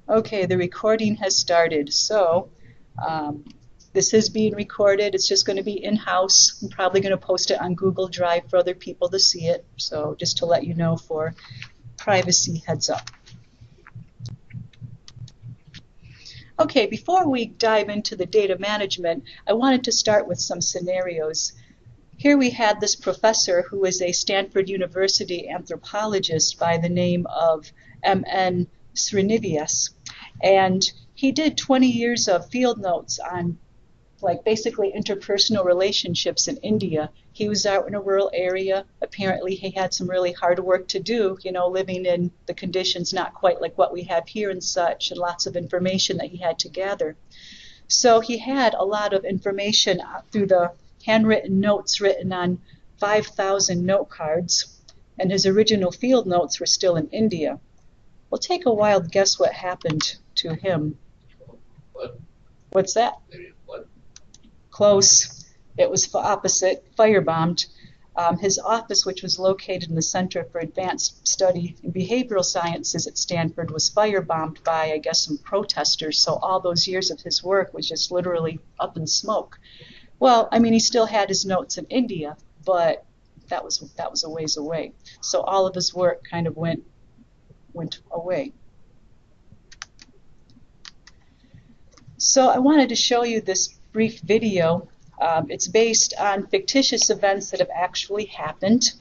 Okay, the recording has started. So this is being recorded. It's just going to be in-house. I'm probably going to post it on Google Drive for other people to see it. So just to let you know, for privacy heads up. Okay, before we dive into the data management, I wanted to start with some scenarios. Here we had this professor who is a Stanford University anthropologist by the name of M.N. Srinivas, and he did 20 years of field notes on basically interpersonal relationships in India. He was out in a rural area. Apparently he had some really hard work to do, living in the conditions not quite like what we have here and such, and lots of information that he had to gather. So he had a lot of information through the handwritten notes written on 5,000 note cards, and his original field notes were still in India. Well, take a wild guess what happened to him. What? What's that? What? Close. It was the opposite, firebombed. His office, which was located in the Center for Advanced Study in Behavioral Sciences at Stanford, was firebombed by, I guess, some protesters. So all those years of his work was just literally up in smoke. Well, I mean, he still had his notes in India, but that was a ways away. So all of his work kind of went away. So I wanted to show you this brief video. It's based on fictitious events that have actually happened.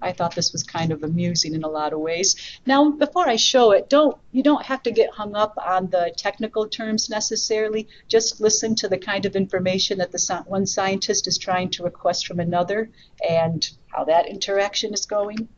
I thought this was kind of amusing in a lot of ways. Now, before I show it, you don't have to get hung up on the technical terms necessarily. Just listen to the kind of information that one scientist is trying to request from another and how that interaction is going.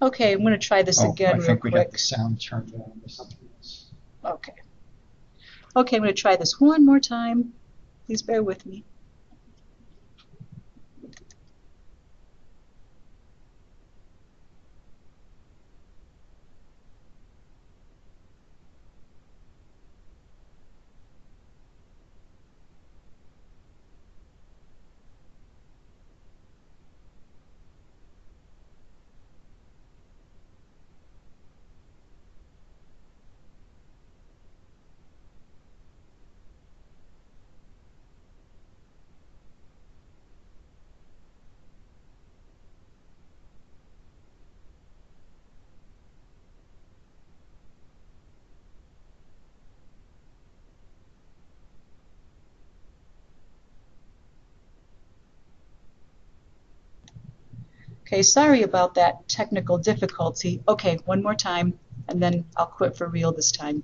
Okay, I'm going to try this again real quick. I think we got the sound turned down or something else. Okay. Okay, I'm going to try this one more time. Please bear with me. Okay, sorry about that technical difficulty. Okay, one more time, and then I'll quit for real this time.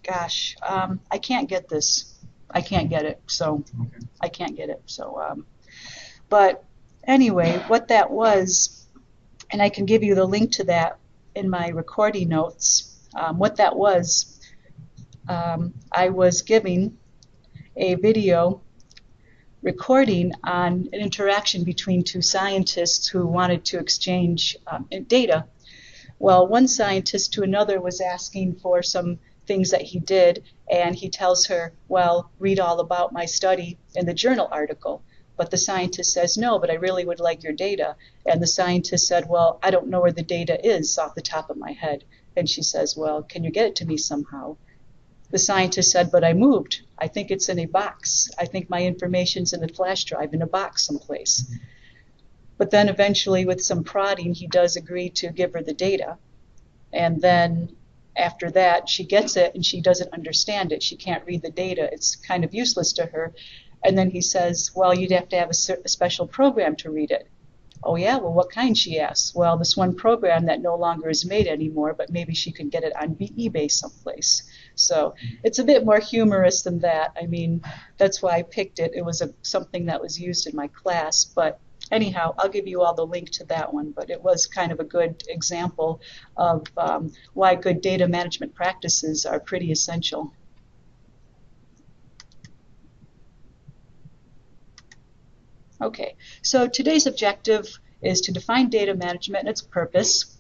Gosh, I can't get this. I can't get it, so Okay. I can't get it. So, but anyway, what that was, and I can give you the link to that in my recording notes. What that was I was giving a video recording on an interaction between two scientists who wanted to exchange data. Well, one scientist to another was asking for some things that he did, and he tells her, well, read all about my study in the journal article. But the scientist says, no, but I really would like your data. And the scientist said, well, I don't know where the data is off the top of my head. And she says, well, can you get it to me somehow? The scientist said, but I moved. I think it's in a box. I think my information's in a flash drive in a box someplace. But then eventually, with some prodding, he does agree to give her the data. And then after that, she gets it and she doesn't understand it. She can't read the data. It's kind of useless to her. And then he says, well, you'd have to have a special program to read it. Oh, yeah? Well, what kind, she asks. Well, this one program that no longer is made anymore, but maybe she could get it on eBay someplace. So it's a bit more humorous than that. I mean, that's why I picked it. It was something that was used in my class. But anyhow, I'll give you all the link to that one. But it was kind of a good example of why good data management practices are pretty essential. Okay, so today's objective is to define data management and its purpose.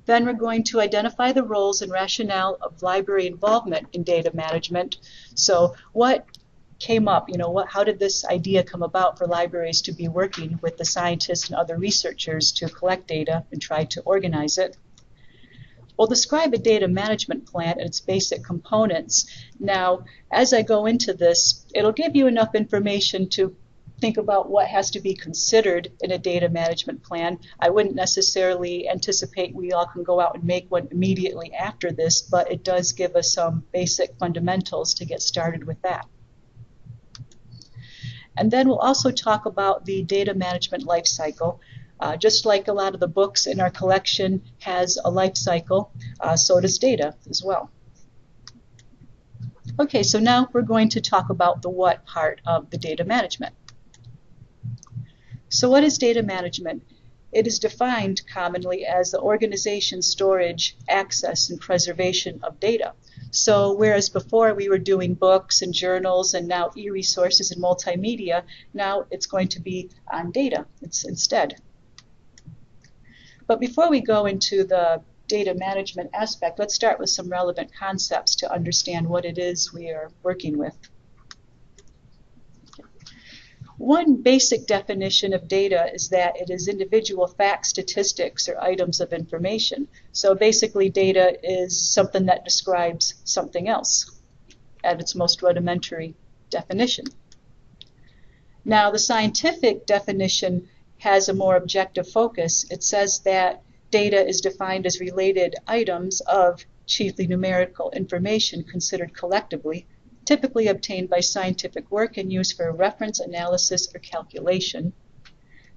Then we're going to identify the roles and rationale of library involvement in data management. So what came up, how did this idea come about for libraries to be working with the scientists and other researchers to collect data and try to organize it? We'll describe a data management plan and its basic components. Now, as I go into this, it'll give you enough information to think about what has to be considered in a data management plan. I wouldn't necessarily anticipate we all can go out and make one immediately after this, but it does give us some basic fundamentals to get started with that. And then we'll also talk about the data management life cycle. Just like a lot of the books in our collection has a life cycle, so does data as well. Okay, so now we're going to talk about the what part of the data management. So what is data management? It is defined commonly as the organization, storage, access, and preservation of data. So whereas before we were doing books and journals and now e-resources and multimedia, now it's going to be on data instead. But before we go into the data management aspect, let's start with some relevant concepts to understand what it is we are working with. One basic definition of data is that it is individual facts, statistics, or items of information. So basically, data is something that describes something else at its most rudimentary definition. Now, the scientific definition has a more objective focus. It says that data is defined as related items of chiefly numerical information considered collectively, typically obtained by scientific work and used for reference, analysis, or calculation.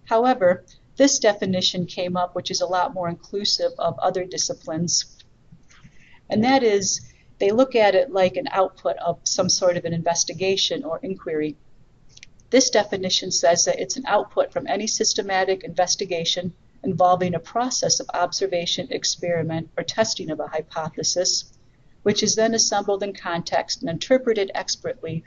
However, this definition came up, which is a lot more inclusive of other disciplines, and that is they look at it like an output of some sort of an investigation or inquiry. This definition says that it's an output from any systematic investigation involving a process of observation, experiment, or testing of a hypothesis, which is then assembled in context and interpreted expertly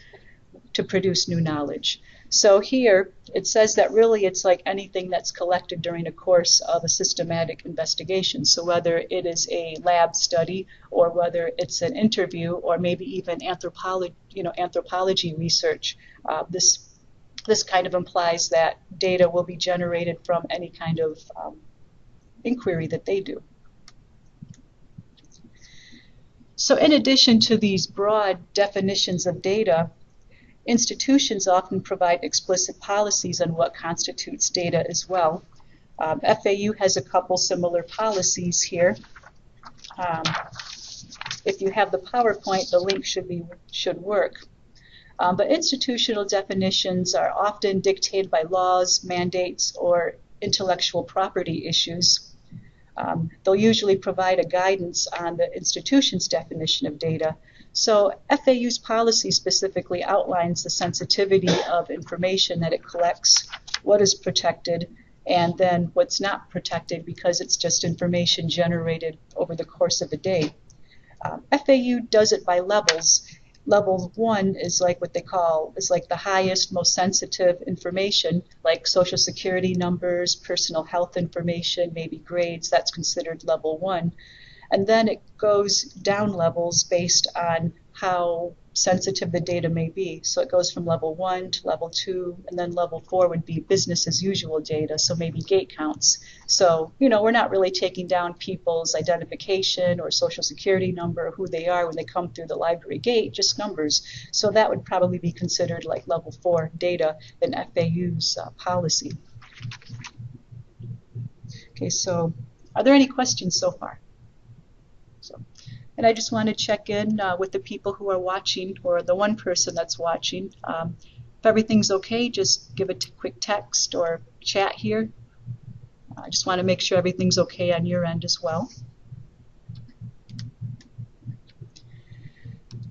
to produce new knowledge. So here, it says that really it's like anything that's collected during a course of a systematic investigation. So whether it is a lab study or whether it's an interview or maybe even anthropology research, this kind of implies that data will be generated from any kind of inquiry that they do. So in addition to these broad definitions of data, institutions often provide explicit policies on what constitutes data as well. FAU has a couple similar policies here. If you have the PowerPoint, the link should work. But institutional definitions are often dictated by laws, mandates, or intellectual property issues. They'll usually provide a guidance on the institution's definition of data. So FAU's policy specifically outlines the sensitivity of information that it collects, what is protected, and then what's not protected because it's just information generated over the course of a day. FAU does it by levels. Level 1 is like what they call, is like the highest, most sensitive information, like social security numbers, personal health information, maybe grades. That's considered level 1. And then it goes down levels based on how sensitive the data may be. So it goes from level 1 to level 2, and then level 4 would be business as usual data, so maybe gate counts. So, we're not really taking down people's identification or social security number or who they are when they come through the library gate, just numbers. So that would probably be considered like level 4 data in FAU's policy. Okay, so are there any questions so far? And I just want to check in with the people who are watching, or the one person that's watching. If everything's okay, just give a quick text or chat here. I just want to make sure everything's okay on your end as well.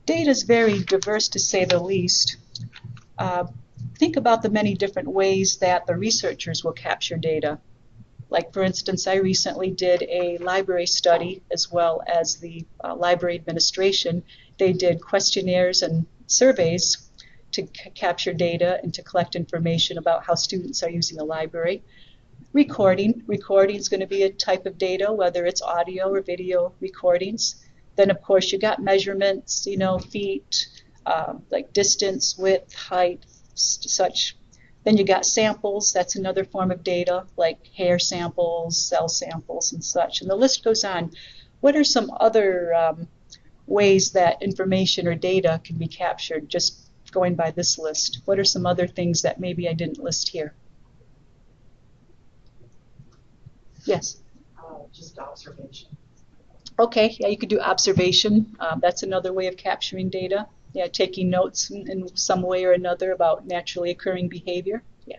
Data is very diverse, to say the least. Think about the many different ways that the researchers will capture data. Like, for instance, I recently did a library study as well as the library administration. They did questionnaires and surveys to capture data and to collect information about how students are using the library. Recording is going to be a type of data, whether it's audio or video recordings. Then, of course, you got measurements, feet, like distance, width, height, such. Then you got samples. That's another form of data, like hair samples, cell samples, and such. And the list goes on. What are some other ways that information or data can be captured, just going by this list? What are some other things that maybe I didn't list here? Yes? Just observation. Okay, yeah, you could do observation. That's another way of capturing data. Yeah, taking notes in some way or another about naturally occurring behavior. Yeah.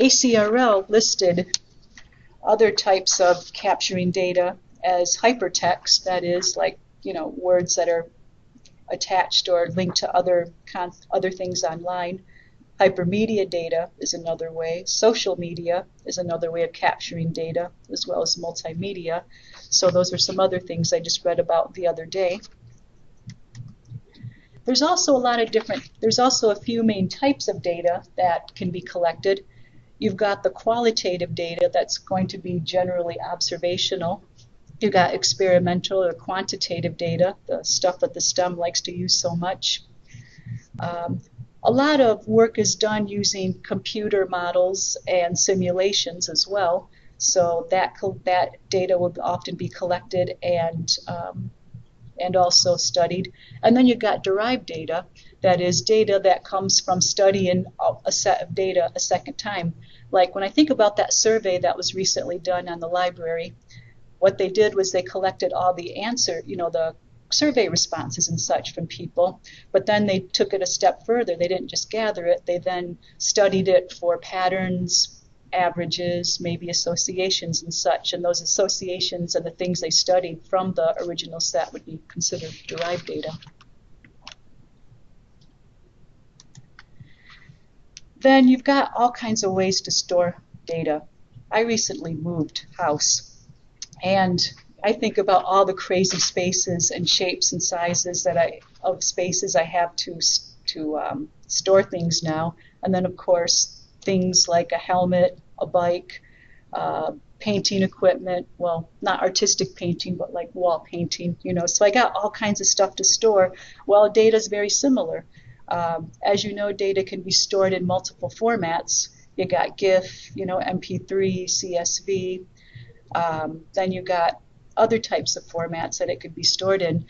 ACRL listed other types of capturing data as hypertext, that is, like, words that are attached or linked to other things online. Hypermedia data is another way. Social media is another way of capturing data, as well as multimedia. So those are some other things I just read about the other day. There's also a few main types of data that can be collected. You've got the qualitative data that's going to be generally observational. You've got experimental or quantitative data, the stuff that the STEM likes to use so much. A lot of work is done using computer models and simulations as well. So that data will often be collected and also studied. And then you've got derived data, that is data that comes from studying a set of data a second time. Like when I think about that survey that was recently done on the library, what they did was they collected all the the survey responses and such from people, but then they took it a step further. They didn't just gather it, they then studied it for patterns, averages, maybe associations and such, and those associations and the things they studied from the original set would be considered derived data. Then you've got all kinds of ways to store data. I recently moved house, and I think about all the crazy spaces and shapes and sizes of spaces I have to store things now. And then, of course, things like a helmet, a bike, painting equipment. Well, not artistic painting, but like wall painting. So I got all kinds of stuff to store. Well, data is very similar. As you know, data can be stored in multiple formats. You got GIF, MP3, CSV. Then you got other types of formats that it could be stored in.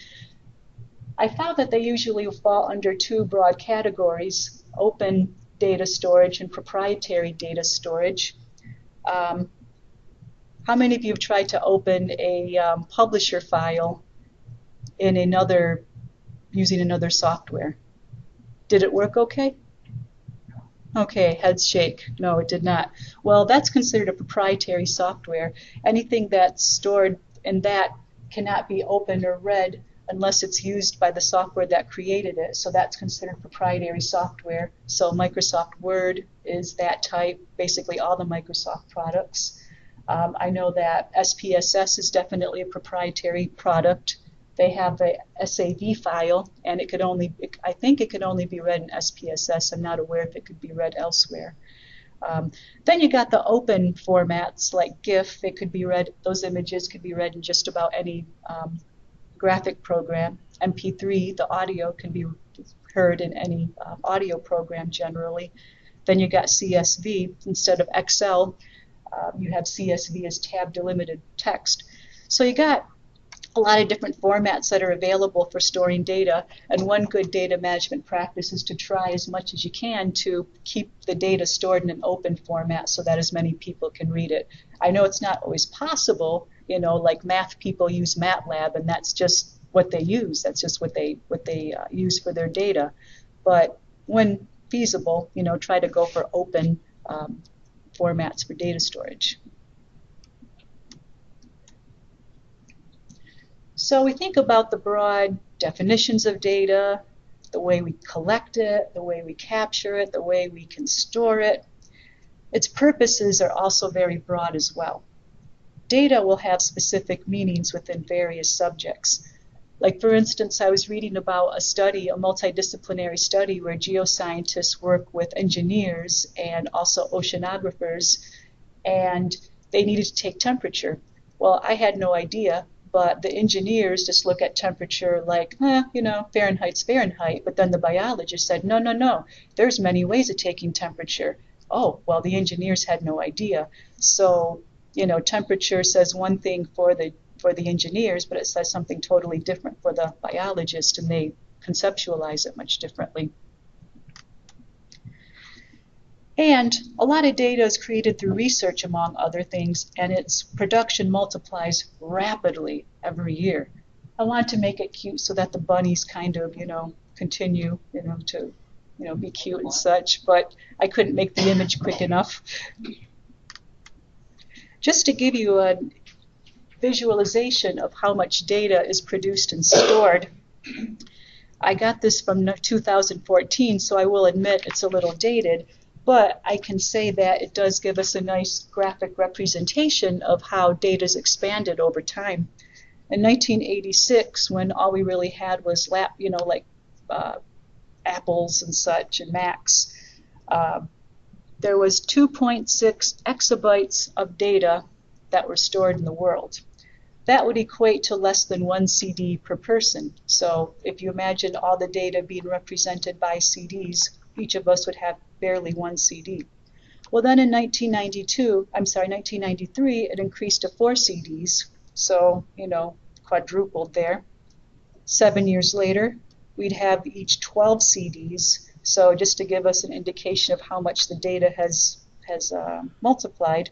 I found that they usually fall under two broad categories: open data storage and proprietary data storage. How many of you have tried to open a publisher file in using another software? Did it work okay? Okay, heads shake. No, it did not. Well, that's considered a proprietary software. Anything that's stored in that cannot be opened or read unless it's used by the software that created it. So that's considered proprietary software. So Microsoft Word is that type, basically all the Microsoft products. I know that SPSS is definitely a proprietary product. They have a SAV file, and I think it could only be read in SPSS. I'm not aware if it could be read elsewhere. Then you got the open formats like GIF. It could be read; those images could be read in just about any graphic program. MP3, the audio can be heard in any audio program generally. Then you got CSV instead of Excel. You have CSV as tab delimited text. So you got a lot of different formats that are available for storing data, and one good data management practice is to try as much as you can to keep the data stored in an open format so that as many people can read it. I know it's not always possible, like math people use MATLAB, and that's just what they use. That's just what they use for their data. But when feasible, try to go for open formats for data storage. So we think about the broad definitions of data, the way we collect it, the way we capture it, the way we can store it. Its purposes are also very broad as well. Data will have specific meanings within various subjects. Like, for instance, I was reading about a study, a multidisciplinary study, where geoscientists work with engineers and also oceanographers, and they needed to take temperature. Well, I had no idea, but the engineers just look at temperature like, Fahrenheit's Fahrenheit. But then the biologist said, no, there's many ways of taking temperature. Oh, well, the engineers had no idea. So, temperature says one thing for the engineers, but it says something totally different for the biologist, and they conceptualize it much differently. And a lot of data is created through research, among other things, and its production multiplies rapidly every year. I want to make it cute so that the bunnies kind of, continue, to, be cute and such, but I couldn't make the image quick enough. Just to give you a visualization of how much data is produced and stored, I got this from 2014, so I will admit it's a little dated, but I can say that it does give us a nice graphic representation of how data is expanded over time. In 1986, when all we really had was Apples and such and Macs, there was 2.6 exabytes of data that were stored in the world. That would equate to less than 1 CD per person. So if you imagine all the data being represented by CDs, each of us would have barely 1 CD. Well, then in 1993, it increased to 4 CDs. So, quadrupled there. 7 years later, we'd have each 12 CDs. So just to give us an indication of how much the data has multiplied.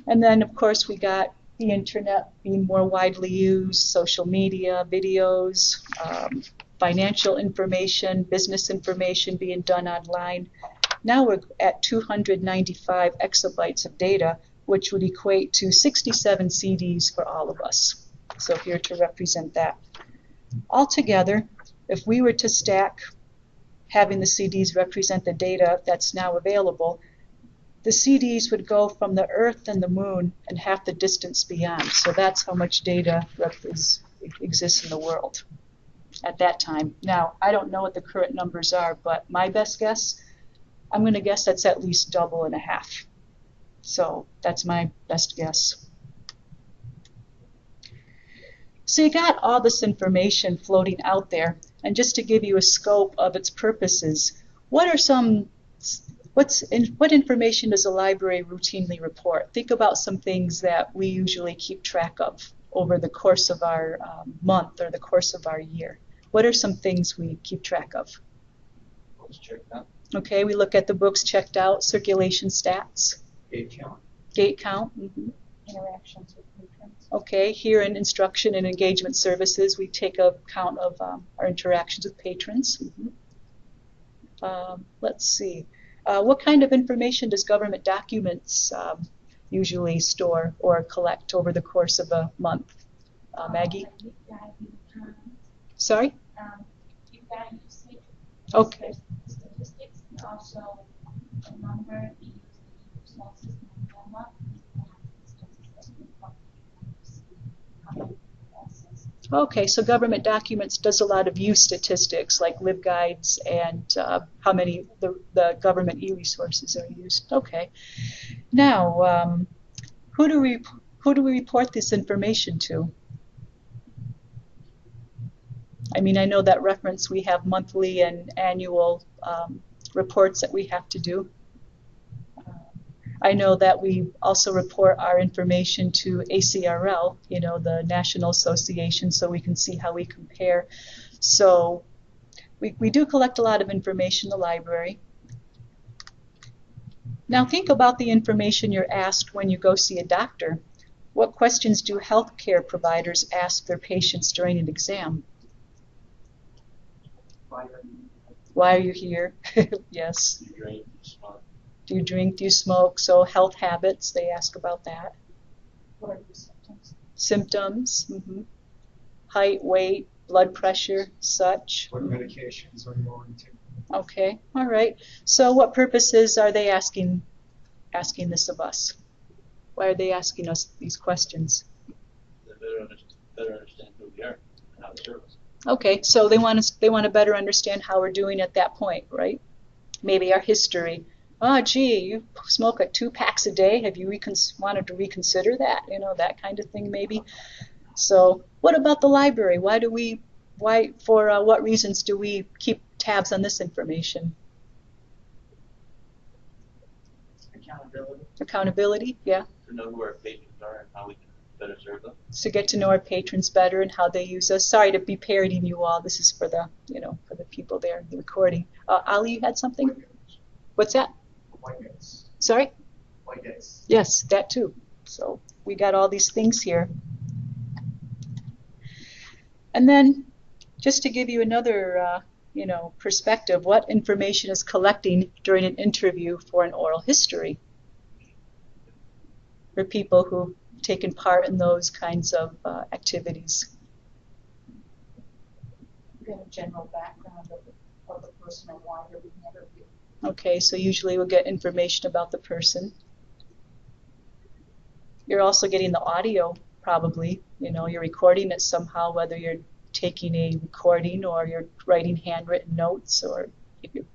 And then, of course, we got the internet being more widely used, social media, videos, financial information, business information being done online. Now we're at 295 exabytes of data, which would equate to 67 CDs for all of us. So here to represent that. Altogether, if we were to stack having the CDs represent the data that's now available, the CDs would go from the Earth and the Moon and half the distance beyond. So that's how much data exists in the world at that time. Now, I don't know what the current numbers are, but my best guess, I'm going to guess that's at least double and a half. So that's my best guess. So you got all this information floating out there, and just to give you a scope of its purposes, what information does a library routinely report? Think about some things that we usually keep track of over the course of our month or the course of our year. What are some things we keep track of? Books checked out. Okay, we look at the books checked out, circulation stats. Gate count. Gate count. Mm-hmm. Interactions with patrons. Okay, here in instruction and engagement services, we take a count of our interactions with patrons. Mm-hmm. Let's see. What kind of information does government documents usually store or collect over the course of a month? Maggie? Sorry? Okay. Statistics, and also the number we use the small system dilemma. Okay, so government documents does a lot of use statistics like LibGuides and how many the government e-resources are used. Okay. Now, who do we report this information to? I mean, I know that reference we have monthly and annual reports that we have to do. I know that we also report our information to ACRL, you know, the National Association, so we can see how we compare. So we do collect a lot of information in the library. Now think about the information you're asked when you go see a doctor. What questions do healthcare providers ask their patients during an exam? Why are you here? Yes. Do you drink, do you smoke? Do you drink? Do you smoke? So health habits, they ask about that. What are your symptoms? Symptoms, height, weight, blood pressure, such. What medications are you on to? Okay, all right. So what purposes are they asking this of us? Why are they asking us these questions? They better understand who we are and how to serve us. Okay, so they want to better understand how we're doing at that point, right? Maybe our history. Oh, gee, you smoke 2 packs a day. Have you wanted to reconsider that? You know, that kind of thing, maybe. So, what about the library? For what reasons do we keep tabs on this information? Accountability, yeah. To know who our patrons are and how we can better serve them. To get to know our patrons better and how they use us. Sorry to be parodying you all. This is for the, for the people there, the recording. Ali, you had something? What's that? White guys. Sorry? White guys. Yes, that too. So we got all these things here. And then, just to give you another, perspective, what information is collecting during an interview for an oral history? For people who've taken part in those kinds of activities. Get a general background of the person or why they're being interviewed. Okay, so usually we'll get information about the person. You're also getting the audio, probably. You're recording it somehow, whether you're taking a recording or you're writing handwritten notes or you're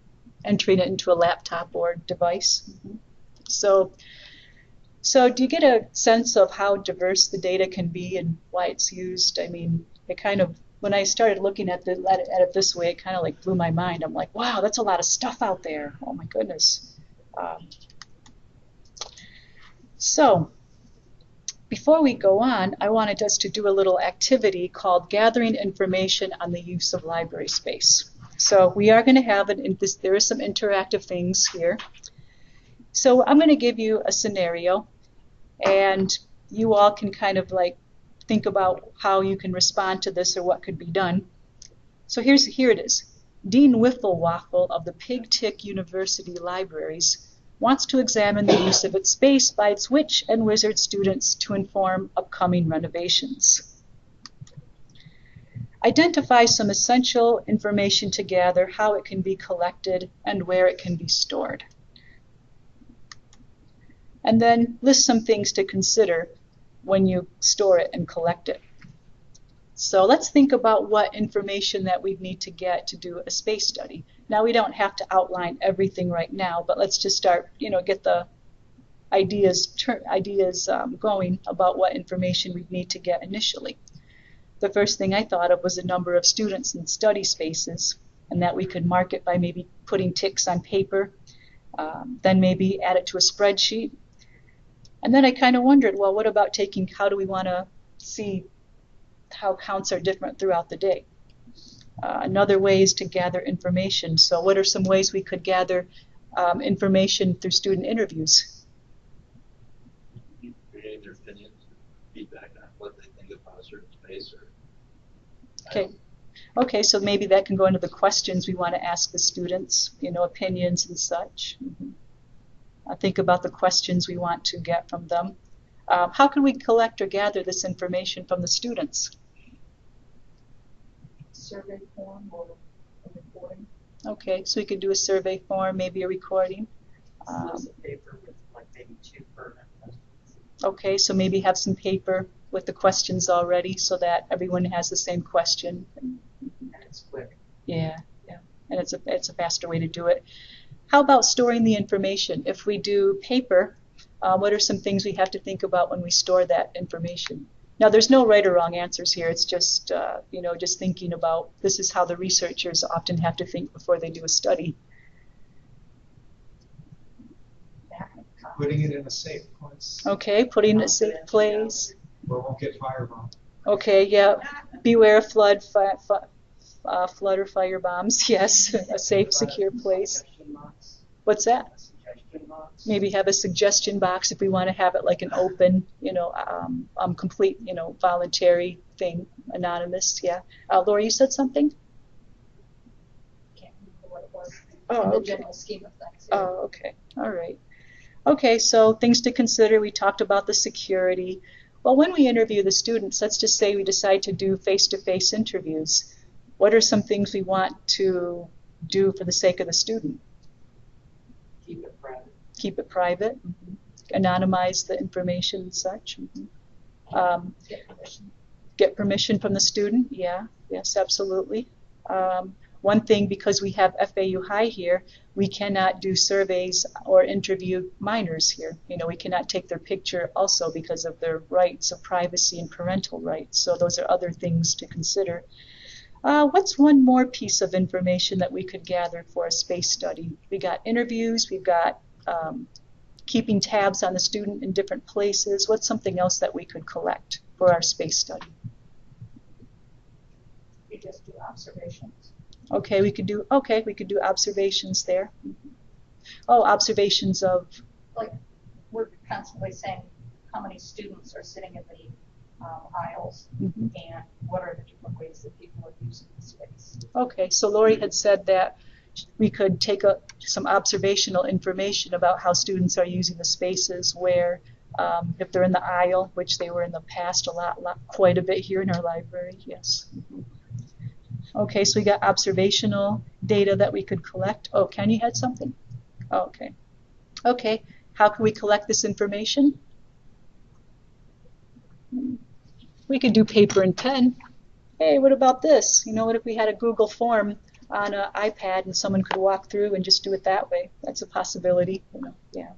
entering it into a laptop or device. So do you get a sense of how diverse the data can be and why it's used? I mean, when I started looking at it this way, it kind of like blew my mind. I'm like, wow, that's a lot of stuff out there. Oh my goodness. So before we go on, I wanted us to do a little activity called gathering information on the use of library space. So we are going to have there are some interactive things here. So I'm going to give you a scenario, and you all can kind of like think about how you can respond to this or what could be done. So here it is. Dean Wifflewaffle of the Pig Tick University Libraries wants to examine the use of its space by its witch and wizard students to inform upcoming renovations. Identify some essential information to gather, how it can be collected, and where it can be stored. And then list some things to consider when you store it and collect it. So let's think about what information that we need to get to do a space study. Now we don't have to outline everything right now, but let's just start, get the ideas going about what information we need to get initially. The first thing I thought of was the number of students in study spaces, and that we could mark it by maybe putting ticks on paper, then maybe add it to a spreadsheet. And then I kind of wondered, well, what about how do we want to see how counts are different throughout the day? Another way is to gather information. So what are some ways we could gather information through student interviews? Creating their opinions, feedback on what they think about a certain space. Okay, so maybe that can go into the questions we want to ask the students, opinions and such. Think about the questions we want to get from them. How can we collect or gather this information from the students? Survey form or a recording. Okay, so we could do a survey form, maybe a recording. Paper with like maybe 2 permanent questions. Okay, so maybe have some paper with the questions already so that everyone has the same question. And it's quick. Yeah, yeah, and it's a faster way to do it. How about storing the information? If we do paper, what are some things we have to think about when we store that information? Now, there's no right or wrong answers here. It's just, just thinking about this is how the researchers often have to think before they do a study. Putting it in a safe place. Okay, putting it in a safe place. Where it won't get firebombed. Okay, yeah. Beware of flood or fire bombs. Yes, a safe, secure place. What's that? Maybe have a suggestion box if we want to have it like an open, complete, voluntary thing, anonymous. Yeah. Laura, you said something? Can't remember what it was. Oh, In the okay. general scheme of things. Oh, okay. All right. Okay, so things to consider. We talked about the security. Well, when we interview the students, let's just say we decide to do face-to-face interviews. What are some things we want to do for the sake of the student? Keep it private. Keep it private. Anonymize the information and such. Get permission. Get permission from the student. Yeah, yes, absolutely. One thing, because we have FAU High here, we cannot do surveys or interview minors here. We cannot take their picture also because of their rights of privacy and parental rights. So those are other things to consider. What's one more piece of information that we could gather for a space study? We got interviews, we've got keeping tabs on the student in different places. What's something else that we could collect for our space study? You just do observations. Okay, we could do observations there. Oh, observations of, Like, we're constantly saying how many students are sitting in the aisles and what are the different ways that people are using the space. okay, so Lori had said that we could take some observational information about how students are using the spaces where, if they're in the aisle, which they were in the past quite a bit here in our library, yes. Okay, so we got observational data that we could collect. Oh, Kenny had something? Oh, okay. Okay, how can we collect this information? We could do paper and pen. Hey, what about this? What if we had a Google form on an iPad and someone could walk through and just do it that way? That's a possibility. Yeah.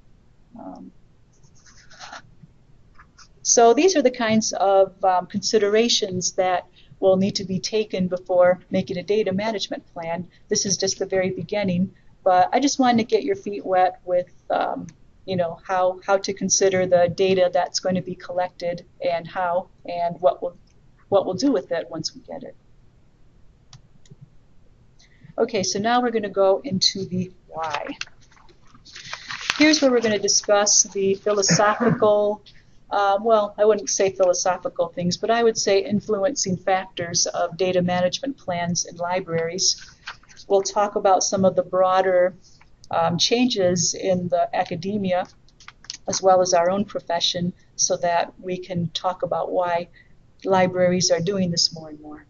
So these are the kinds of considerations that will need to be taken before making a data management plan. This is just the very beginning, but I just wanted to get your feet wet with how to consider the data that's going to be collected and how and what we'll do with it once we get it. Okay, so now we're going to go into the why. Here's where we're going to discuss the philosophical, I wouldn't say philosophical things, but I would say influencing factors of data management plans in libraries. We'll talk about some of the broader changes in the academia as well as our own profession so that we can talk about why libraries are doing this more and more.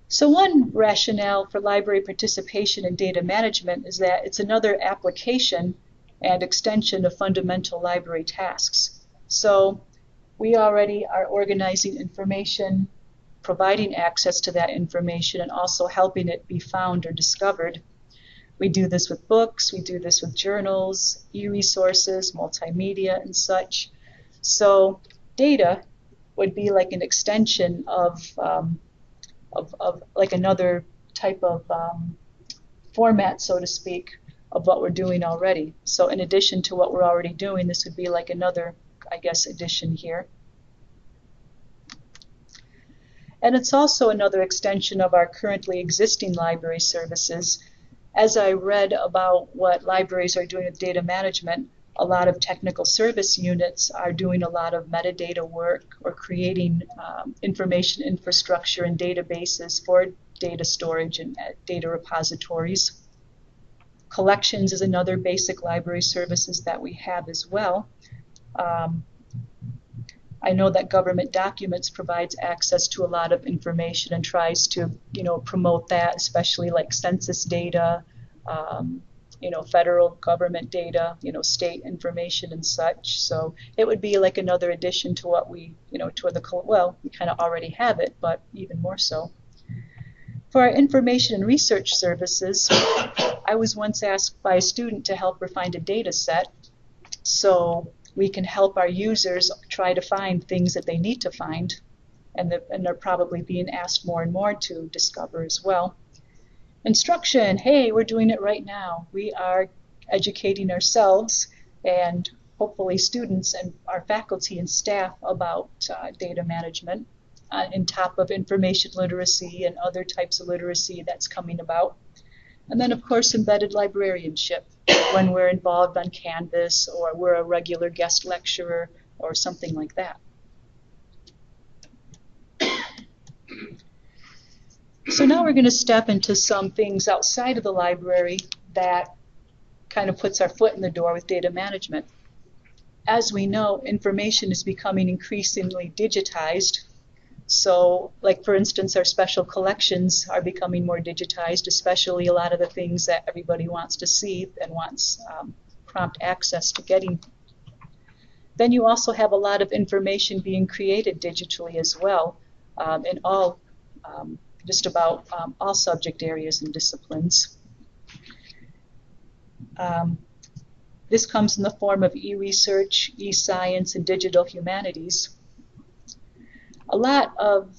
So one rationale for library participation in data management is that it's another application and extension of fundamental library tasks. So we already are organizing information, providing access to that information, and also helping it be found or discovered. We do this with books, we do this with journals, e-resources, multimedia, and such. So data would be like an extension of like another type of format, so to speak, of what we're doing already. So in addition to what we're already doing, this would be like another, I guess, addition here. And it's also another extension of our currently existing library services. As I read about what libraries are doing with data management, a lot of technical service units are doing a lot of metadata work or creating information infrastructure and databases for data storage and data repositories. Collections is another basic library services that we have as well. I know that government documents provides access to a lot of information and tries to, promote that, especially like census data, federal government data, state information and such. So it would be like another addition to what we, well, we kind of already have it, but even more so. For our information and research services, I was once asked by a student to help her find a data set so we can help our users try to find things that they need to find, and they're probably being asked more and more to discover as well. Instruction, hey, we're doing it right now. We are educating ourselves and hopefully students and our faculty and staff about data management on top of information literacy and other types of literacy that's coming about. And then, of course, embedded librarianship when we're involved on Canvas or we're a regular guest lecturer or something like that. So now we're going to step into some things outside of the library that kind of puts our foot in the door with data management. As we know, information is becoming increasingly digitized. So, like for instance, our special collections are becoming more digitized, especially a lot of the things that everybody wants to see and wants prompt access to getting. Then you also have a lot of information being created digitally as well in all, just about all subject areas and disciplines. This comes in the form of e-research, e-science, and digital humanities. A lot of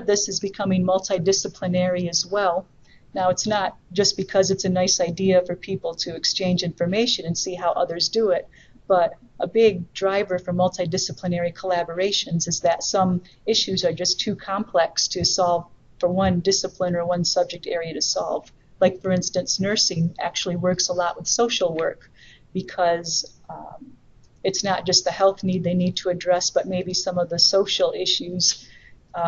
this is becoming multidisciplinary as well. Now, it's not just because it's a nice idea for people to exchange information and see how others do it, but a big driver for multidisciplinary collaborations is that some issues are just too complex to solve for one discipline or one subject area to solve. Like, for instance, nursing actually works a lot with social work because it's not just the health need they need to address, but maybe some of the social issues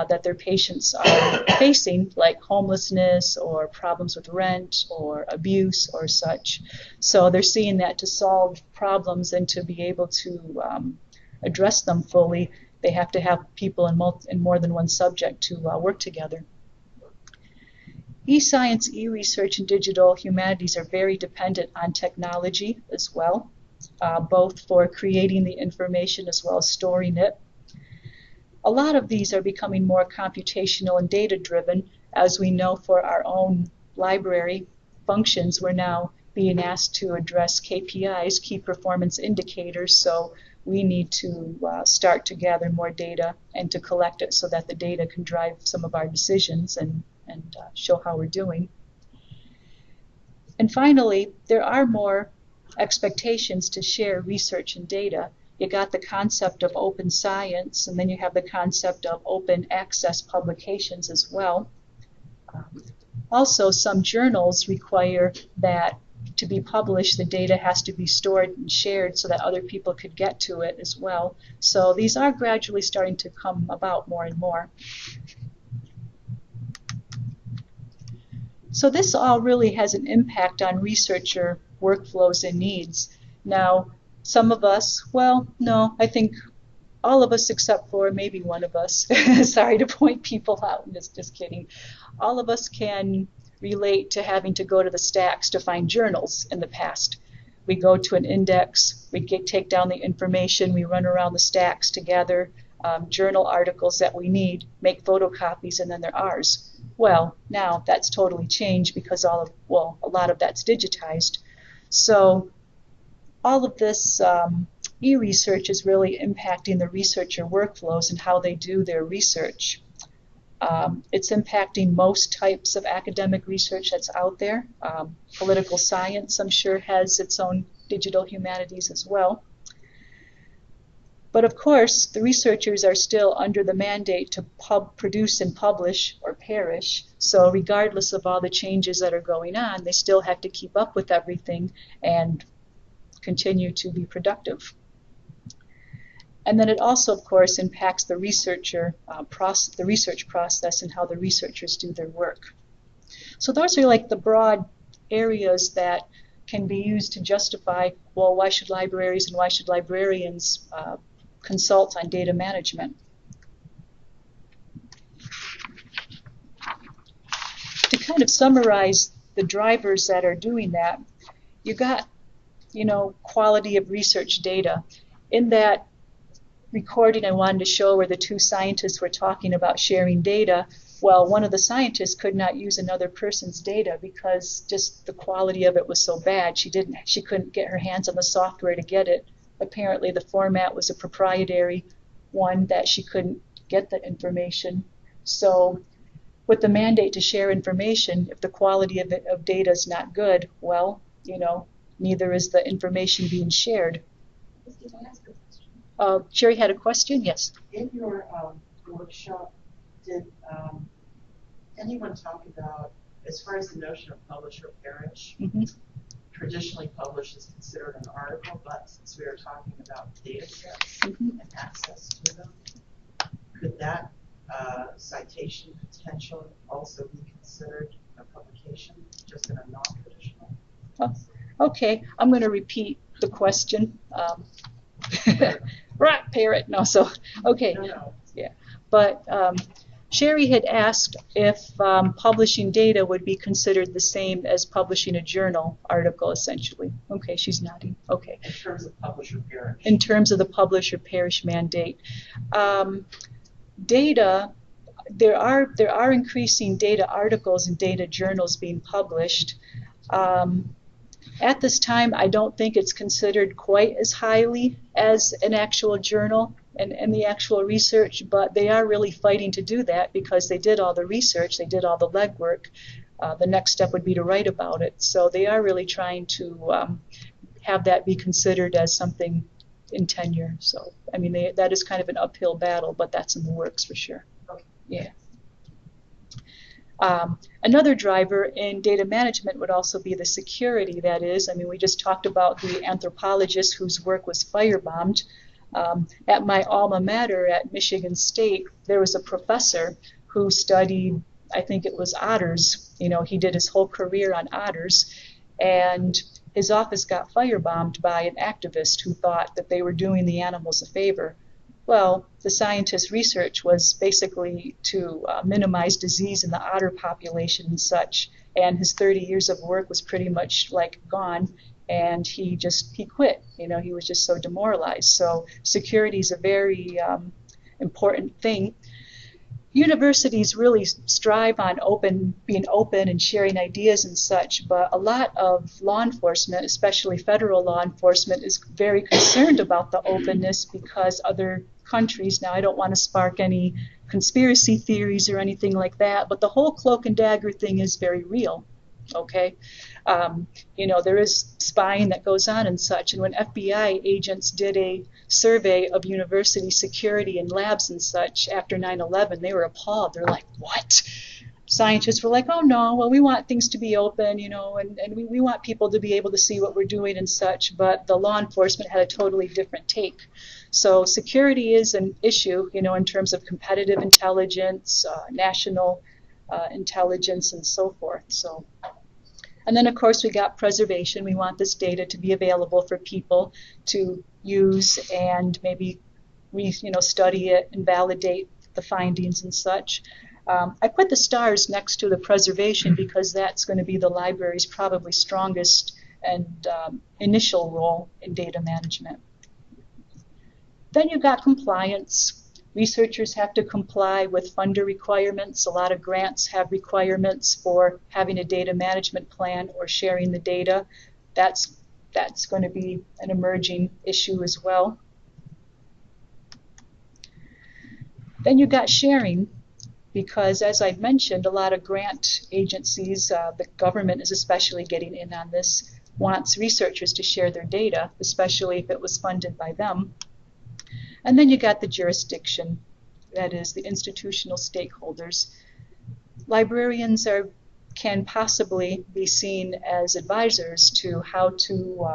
that their patients are facing, like homelessness or problems with rent or abuse or such. So they're seeing that to solve problems and to be able to address them fully, they have to have people in more than one subject to work together. E-science, e-research, and digital humanities are very dependent on technology as well. Both for creating the information as well as storing it. A lot of these are becoming more computational and data-driven. As we know, for our own library functions, we're now being asked to address KPIs, key performance indicators, so we need to start to gather more data and to collect it so that the data can drive some of our decisions and show how we're doing. And finally, there are more expectations to share research and data. You got the concept of open science, and then you have the concept of open access publications as well. Also, some journals require that to be published, the data has to be stored and shared so that other people could get to it as well. So these are gradually starting to come about more and more. So this all really has an impact on researcher workflows and needs. Now, some of us, well, no, I think all of us except for maybe one of us, sorry to point people out, just kidding, all of us can relate to having to go to the stacks to find journals in the past. We go to an index, we take down the information, we run around the stacks to gather journal articles that we need, make photocopies, and then they're ours. Well, now that's totally changed because a lot of that's digitized. So all of this e-research is really impacting the researcher workflows and how they do their research. It's impacting most types of academic research that's out there. Political science, I'm sure, has its own digital humanities as well. But of course, the researchers are still under the mandate to produce and publish or perish. So regardless of all the changes that are going on, they still have to keep up with everything and continue to be productive. And then it also, of course, impacts the researcher the research process and how the researchers do their work. So those are like the broad areas that can be used to justify, well, why should libraries and why should librarians consult on data management? To kind of summarize the drivers that are doing that, you got, quality of research data. In that recording I wanted to show where the two scientists were talking about sharing data, well, one of the scientists could not use another person's data because just the quality of it was so bad. She couldn't get her hands on the software to get it. Apparently the format was a proprietary one that she couldn't get the information. So with the mandate to share information, if the quality of data is not good, well, neither is the information being shared. Sherry had a question? Yes. In your workshop, did anyone talk about, as far as the notion of publish or perish, traditionally publish is considered an article, but since we are talking about data sets and access to them, could that citation potential also be considered a publication, just in a non-traditional? Okay, I'm going to repeat the question. Right, parrot. No, so, okay. No. Yeah, but Sherry had asked if publishing data would be considered the same as publishing a journal article, essentially. Okay, she's nodding. Okay. In terms of publish or perish. In terms of the publish or perish mandate. Data, there are increasing data articles and data journals being published. At this time, I don't think it's considered quite as highly as an actual journal and the actual research, but they are really fighting to do that because they did all the research, they did all the legwork. The next step would be to write about it. So they are really trying to have that be considered as something in tenure. So, I mean, that is kind of an uphill battle, but that's in the works for sure. Okay. Yeah. Another driver in data management would also be the security, that is. I mean, we just talked about the anthropologist whose work was firebombed. At my alma mater at Michigan State, there was a professor who studied, I think it was otters. He did his whole career on otters, and his office got firebombed by an activist who thought that they were doing the animals a favor. Well, the scientist's research was basically to minimize disease in the otter population and such, and his 30 years of work was pretty much like gone, and he quit. He was just so demoralized. So security is a very important thing. Universities really strive on being open and sharing ideas and such, but a lot of law enforcement, especially federal law enforcement, is very concerned about the openness because other countries, now I don't want to spark any conspiracy theories or anything like that, but the whole cloak and dagger thing is very real, okay? There is spying that goes on and such, and when FBI agents did a survey of university security and labs and such after 9/11, they were appalled. They're like, what? Scientists were like, oh no, well, we want things to be open, and we want people to be able to see what we're doing and such, but the law enforcement had a totally different take. So security is an issue, in terms of competitive intelligence, national intelligence, and so forth. So. And then, of course, we got preservation. We want this data to be available for people to use and maybe study it and validate the findings and such. I put the stars next to the preservation because that's going to be the library's probably strongest and initial role in data management. Then you've got compliance. Researchers have to comply with funder requirements. A lot of grants have requirements for having a data management plan or sharing the data. That's going to be an emerging issue as well. Then you've got sharing, because as I mentioned, a lot of grant agencies, the government is especially getting in on this, wants researchers to share their data, especially if it was funded by them. And then you got the jurisdiction, that is the institutional stakeholders. Librarians can possibly be seen as advisors to how to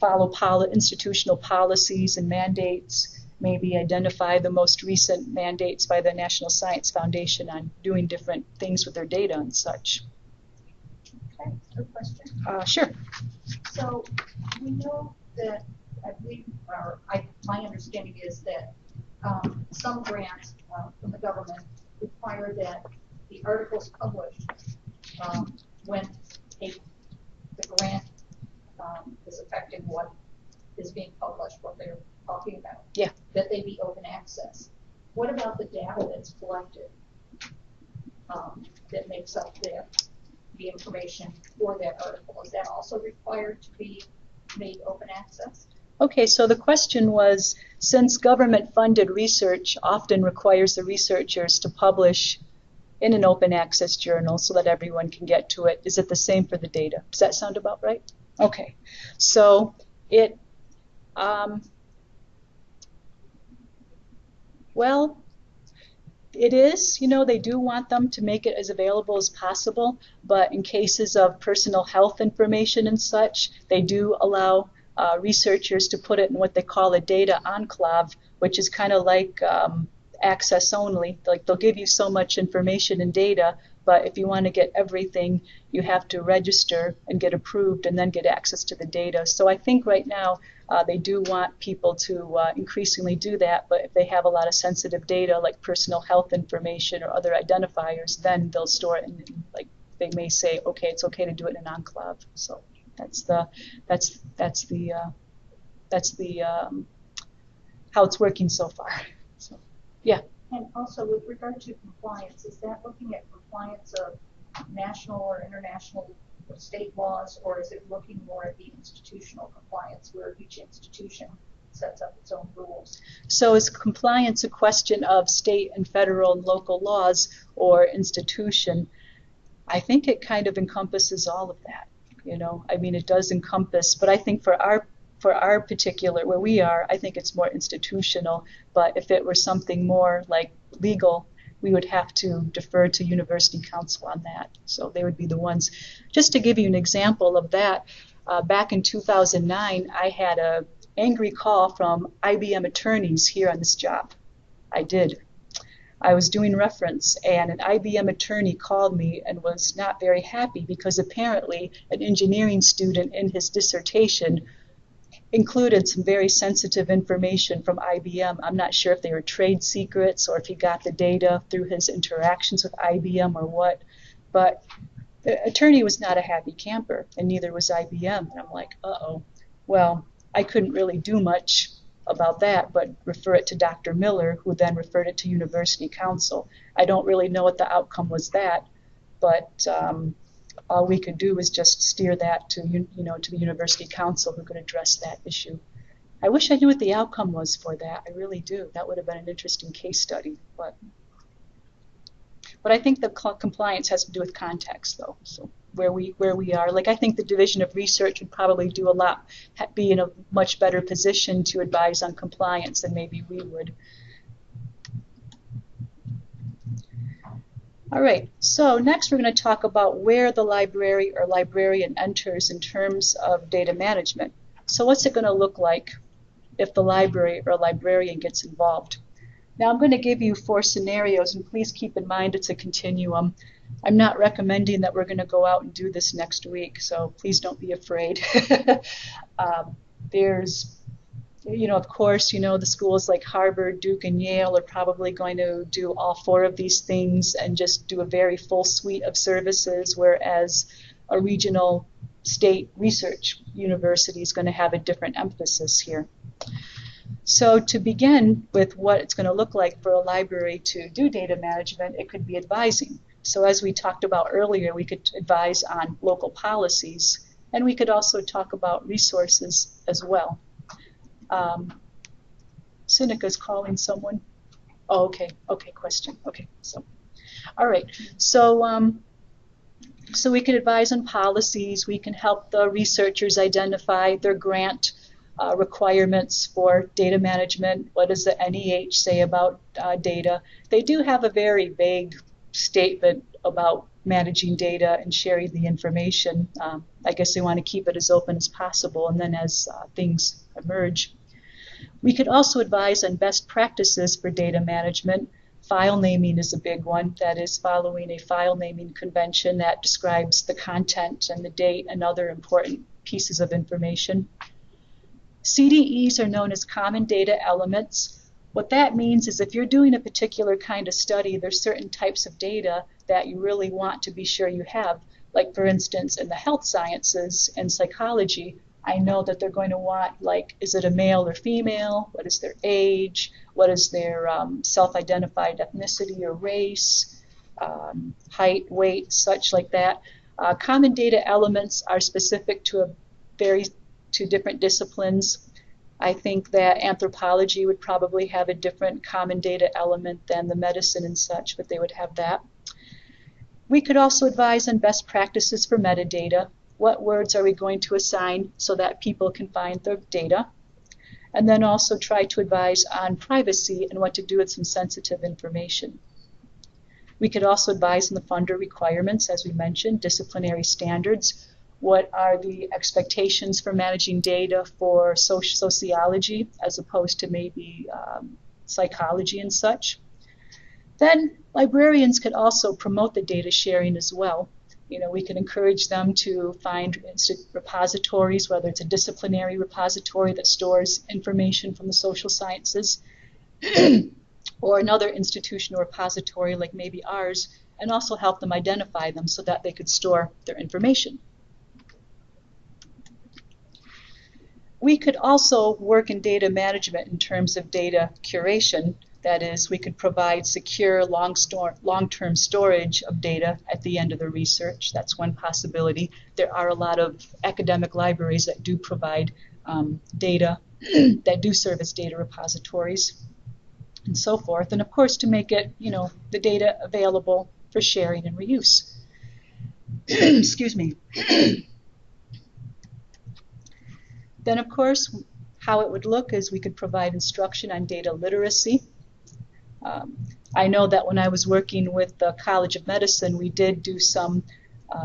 follow institutional policies and mandates, maybe identify the most recent mandates by the National Science Foundation on doing different things with their data and such. Okay, good question. Sure. So we know that, I believe, my understanding is that some grants from the government require that the articles published when the grant is affecting what is being published, what they're talking about. Yeah. That they be open access. What about the data that's collected that makes up the information for that article? Is that also required to be made open access? Okay, so the question was, since government-funded research often requires the researchers to publish in an open access journal so that everyone can get to it, is it the same for the data? Does that sound about right? Okay, so it, well, it is, you know, they do want them to make it as available as possible, but in cases of personal health information and such, they do allow researchers to put it in what they call a data enclave, which is kind of like access only. Like they'll give you so much information and data, but if you want to get everything, you have to register and get approved and then get access to the data. So I think right now they do want people to increasingly do that, but if they have a lot of sensitive data like personal health information or other identifiers, then they'll store it in, like they may say, okay, it's okay to do it in an enclave. So that's the how it's working so far. So, yeah. And also with regard to compliance, is that looking at compliance of national or international or state laws, or is it looking more at the institutional compliance where each institution sets up its own rules? So is compliance a question of state and federal and local laws or institution? I think it kind of encompasses all of that. You know, I mean, it does encompass, but I think for our particular, where we are, I think it's more institutional. But if it were something more like legal, we would have to defer to University Council on that. So they would be the ones. Just to give you an example of that, back in 2009, I had an angry call from IBM attorneys here on this job. I did. I was doing reference, and an IBM attorney called me and was not very happy because apparently an engineering student in his dissertation included some very sensitive information from IBM. I'm not sure if they were trade secrets or if he got the data through his interactions with IBM or what, but the attorney was not a happy camper, and neither was IBM. And I'm like, uh-oh. Well, I couldn't really do much about that, but refer it to Dr. Miller, who then referred it to University Council. I don't really know what the outcome was that, but all we could do was just steer that to to the University Council, who could address that issue. I wish I knew what the outcome was for that. I really do. That would have been an interesting case study. But I think the compliance has to do with context, though. So where we are, like I think the Division of Research would probably do a lot, be in a much better position to advise on compliance than maybe we would. All right, so next we're going to talk about where the library or librarian enters in terms of data management. So what's it going to look like if the library or librarian gets involved? Now I'm going to give you 4 scenarios, and please keep in mind it's a continuum. I'm not recommending that we're going to go out and do this next week, so please don't be afraid. There's of course, the schools like Harvard, Duke, and Yale are probably going to do all 4 of these things and just do a very full suite of services, whereas a regional state research university is going to have a different emphasis here. So to begin with what it's going to look like for a library to do data management, it could be advising. So as we talked about earlier, we could advise on local policies, and we could also talk about resources as well. Seneca's calling someone. Oh, okay, question. Okay, so, all right. So, so we can advise on policies. We can help the researchers identify their grant requirements for data management. What does the NEH say about data? They do have a very vague statement about managing data and sharing the information. I guess they want to keep it as open as possible, and then as things emerge. We could also advise on best practices for data management. File naming is a big one. That is following a file naming convention that describes the content and the date and other important pieces of information. CDEs are known as common data elements. What that means is if you're doing a particular kind of study, there's certain types of data that you really want to be sure you have. Like for instance, in the health sciences and psychology, I know that they're going to want, like, is it a male or female? What is their age? What is their self-identified ethnicity or race? Height, weight, such like that. Common data elements are specific to different disciplines. I think that anthropology would probably have a different common data element than the medicine and such, but they would have that. We could also advise on best practices for metadata. What words are we going to assign so that people can find the data? And then also try to advise on privacy and what to do with some sensitive information. We could also advise on the funder requirements, as we mentioned, disciplinary standards. What are the expectations for managing data for sociology as opposed to maybe psychology and such? Then librarians could also promote the data sharing as well. You know, we can encourage them to find repositories, whether it's a disciplinary repository that stores information from the social sciences, or another institutional repository like maybe ours, and also help them identify them so that they could store their information. We could also work in data management in terms of data curation. That is, we could provide secure long-term storage of data at the end of the research. That's one possibility. There are a lot of academic libraries that do provide data that do serve as data repositories and so forth. And of course, to make it, you know, the data available for sharing and reuse. Excuse me. Then, of course, how it would look is we could provide instruction on data literacy. I know that when I was working with the College of Medicine, we did do some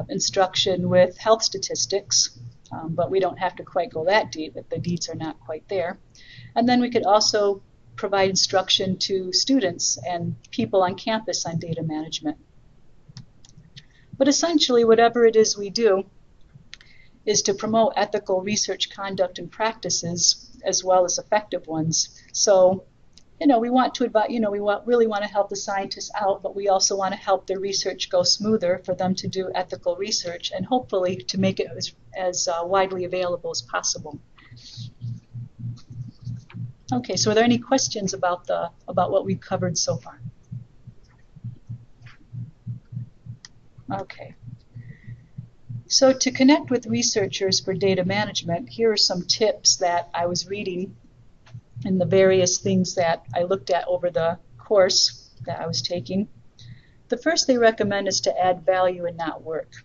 instruction with health statistics, but we don't have to quite go that deep if the needs are not quite there. And then we could also provide instruction to students and people on campus on data management. But essentially, whatever it is we do is to promote ethical research conduct and practices as well as effective ones. So, you know, we want to advise, you know, really want to help the scientists out, but we also want to help their research go smoother for them to do ethical research and hopefully to make it as widely available as possible. Okay, so are there any questions about what we've covered so far? Okay. So to connect with researchers for data management, here are some tips that I was reading in the various things that I looked at over the course that I was taking. The first they recommend is to add value and not work.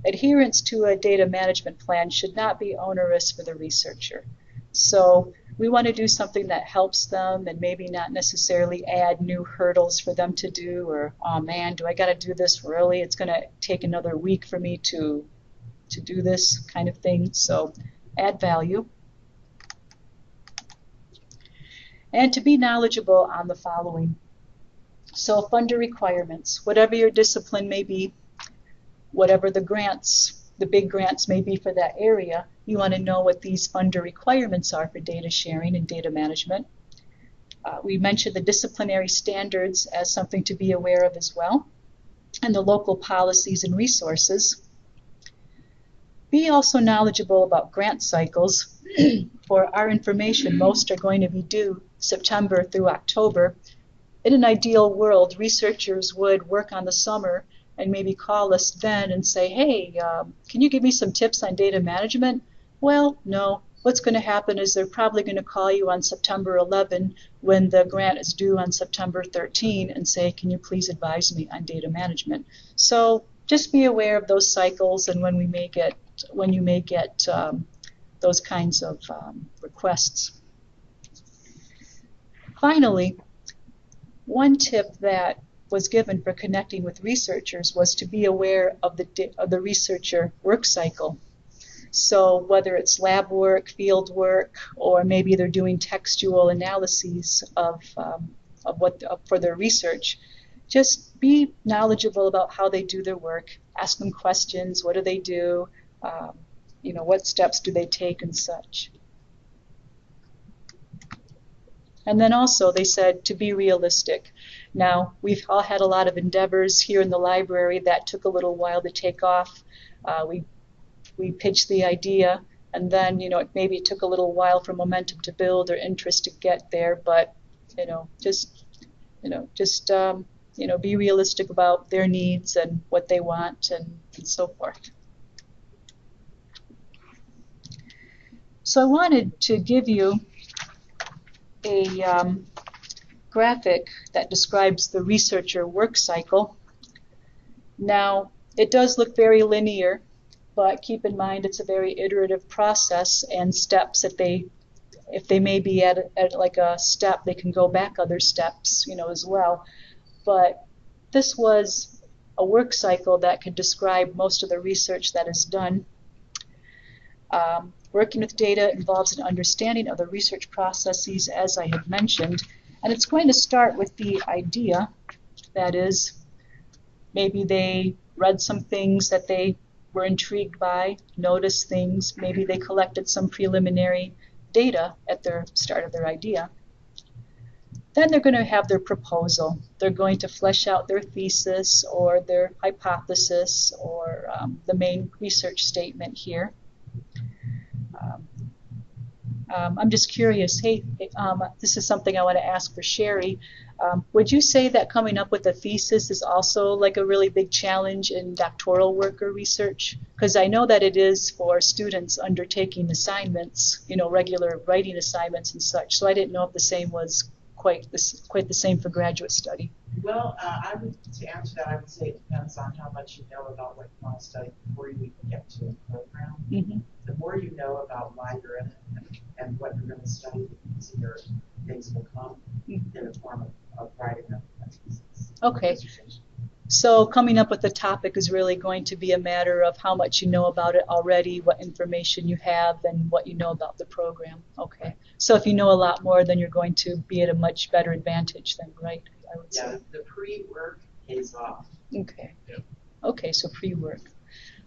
Adherence to a data management plan should not be onerous for the researcher. So we want to do something that helps them and maybe not necessarily add new hurdles for them to do, or, oh man, do I got to do this really? It's going to take another week for me to do this kind of thing. So add value. And to be knowledgeable on the following. So funder requirements, whatever your discipline may be, whatever the grants, the big grants may be for that area, you want to know what these funder requirements are for data sharing and data management. We mentioned the disciplinary standards as something to be aware of as well, and the local policies and resources. Be also knowledgeable about grant cycles. For our information, most are going to be due September through October. In an ideal world, researchers would work on the summer and maybe call us then and say, hey, can you give me some tips on data management? Well, no. What's going to happen is they're probably going to call you on September 11 when the grant is due on September 13 and say, can you please advise me on data management? So just be aware of those cycles and when you may get those kinds of requests. Finally, one tip that was given for connecting with researchers was to be aware of the researcher work cycle. So whether it's lab work, field work, or maybe they're doing textual analyses for their research, just be knowledgeable about how they do their work. Ask them questions. What do they do? What steps do they take and such. And then also they said to be realistic. Now, we've all had a lot of endeavors here in the library that took a little while to take off. We pitched the idea, and then, maybe it took a little while for momentum to build or interest to get there, but, just be realistic about their needs and what they want and so forth. So I wanted to give you a graphic that describes the researcher work cycle. Now, it does look very linear, but keep in mind it's a very iterative process, and steps that if they may be at like a step, they can go back other steps, as well. But this was a work cycle that could describe most of the research that is done. Working with data involves an understanding of the research processes, as I had mentioned, and it's going to start with the idea. That is, maybe they read some things that they were intrigued by, noticed things, maybe they collected some preliminary data at the start of their idea. Then they're going to have their proposal. They're going to flesh out their thesis or their hypothesis or the main research statement here. I'm just curious, this is something I want to ask for Sherry. Would you say that coming up with a thesis is also like a really big challenge in doctoral work or research? Because I know that it is for students undertaking assignments, regular writing assignments and such. So I didn't know if the same was quite the same for graduate study. Well, to answer that, I would say it depends on how much you know about what you want to study before you even get to a program. Mm-hmm. The more you know about why you're in it and what you're going to study, the easier things will come in the form of writing a thesis. Okay. So coming up with the topic is really going to be a matter of how much you know about it already, what information you have, and what you know about the program. Okay. So if you know a lot more, then you're going to be at a much better advantage then, right? I would say. Yeah, the pre-work pays off. Okay. Yep. Okay, so pre-work.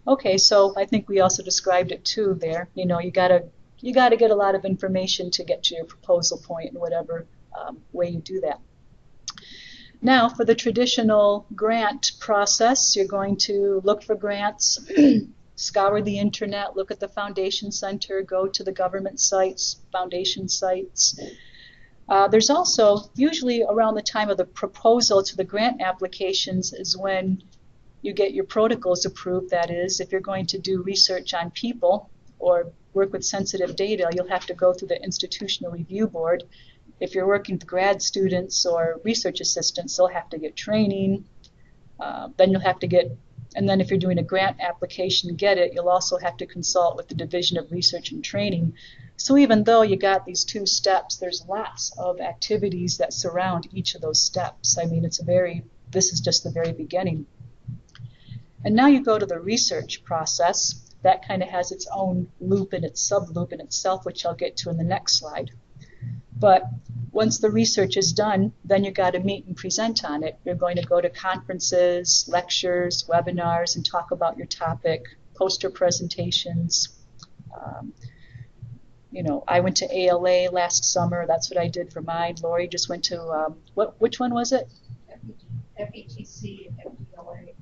Okay, so I think we also described it too there. You gotta get a lot of information to get to your proposal point in whatever way you do that. Now, for the traditional grant process, you're going to look for grants, scour the internet, look at the Foundation Center, go to the government sites, foundation sites. There's also, usually around the time of the proposal to the grant applications is when you get your protocols approved. That is, if you're going to do research on people or work with sensitive data, you'll have to go through the Institutional Review Board. If you're working with grad students or research assistants, they'll have to get training. Then you'll have to get, and then if you're doing a grant application to get it, you'll also have to consult with the Division of Research and Training. So even though you got these 2 steps, there's lots of activities that surround each of those steps. I mean, this is just the very beginning. And now you go to the research process. That kind of has its own loop and its sub-loop in itself, which I'll get to in the next slide. But once the research is done, then you've got to meet and present on it. You're going to go to conferences, lectures, webinars, and talk about your topic, poster presentations. I went to ALA last summer. That's what I did for mine. Lori just went to, which one was it? FETC and FTLA.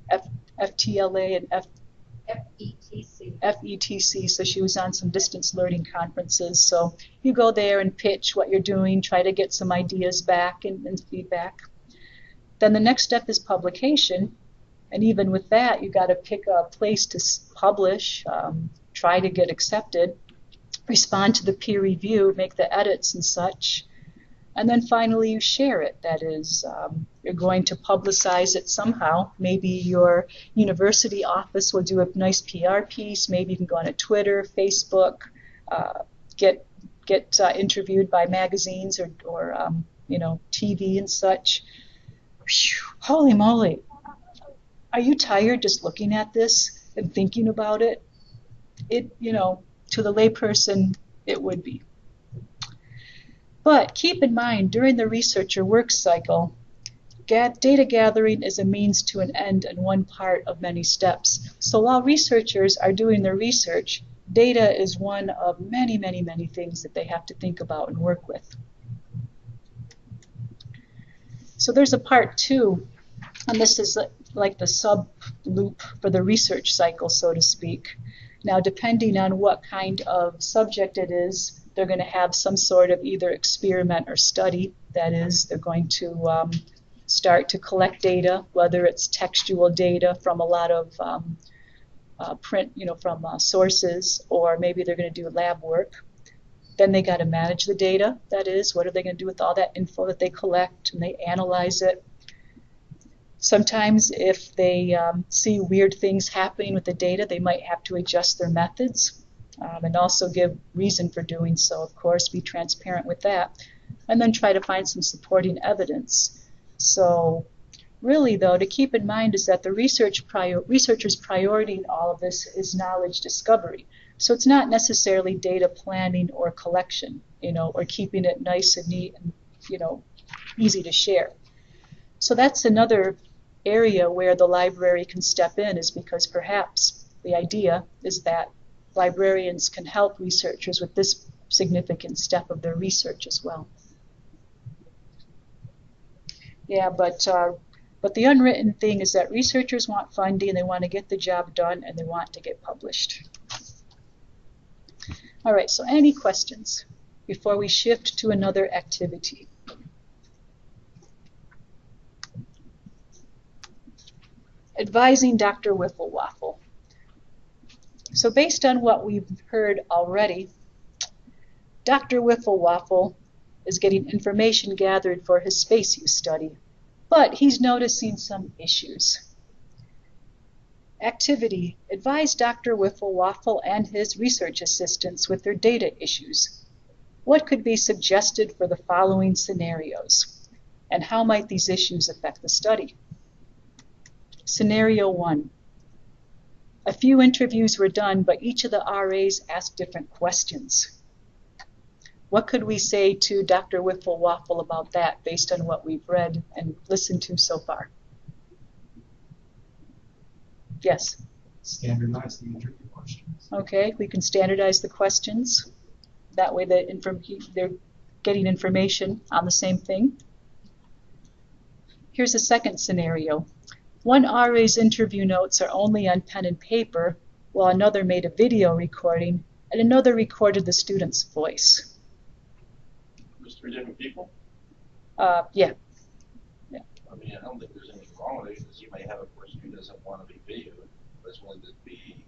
FTLA and FETC. FETC, so she was on some distance learning conferences. So you go there and pitch what you're doing, try to get some ideas back and feedback. Then the next step is publication. And even with that, you got to pick a place to publish, try to get accepted, respond to the peer review, make the edits and such. And then finally you share it. That is, you're going to publicize it somehow. Maybe your university office will do a nice PR piece. Maybe you can go on a Twitter, Facebook, get interviewed by magazines or TV and such. Whew, holy moly. Are you tired just looking at this and thinking about it? To the layperson, it would be. But keep in mind, during the researcher work cycle, data gathering is a means to an end and one part of many steps. So while researchers are doing their research, data is one of many, many, many things that they have to think about and work with. So there's a part 2, and this is like the sub loop for the research cycle, so to speak. Now, depending on what kind of subject it is, they're going to have some sort of either experiment or study. That is, they're going to start to collect data, whether it's textual data from a lot of print, from sources, or maybe they're going to do lab work. Then they got to manage the data. That is, what are they going to do with all that info that they collect, and they analyze it. Sometimes if they see weird things happening with the data, they might have to adjust their methods and also give reason for doing so, of course, be transparent with that, and then try to find some supporting evidence. So really, though, to keep in mind is that the researcher's priority in all of this is knowledge discovery. So it's not necessarily data planning or collection, or keeping it nice and neat and, easy to share. So that's another area where the library can step in, is because perhaps the idea is that librarians can help researchers with this significant step of their research as well. Yeah, but the unwritten thing is that researchers want funding, they want to get the job done, and they want to get published. All right, so any questions before we shift to another activity? Advising Dr. Wiffle-Waffle. So based on what we've heard already, Dr. Wiffle-Waffle is getting information gathered for his space use study, but he's noticing some issues. Activity: advise Dr. Wiffle-Waffle and his research assistants with their data issues. What could be suggested for the following scenarios, and how might these issues affect the study? Scenario 1. A few interviews were done, but each of the RAs asked different questions. What could we say to Dr. Wiffle-Waffle about that based on what we've read and listened to so far? Yes? Standardize the interview questions. Okay, we can standardize the questions. That way they're getting information on the same thing. Here's a second scenario. One RA's interview notes are only on pen and paper, while another made a video recording, and another recorded the student's voice. There's 3 different people? Yeah. I mean, I don't think there's anything wrong with it, because you may have a person who doesn't want to be videoed, but is willing to be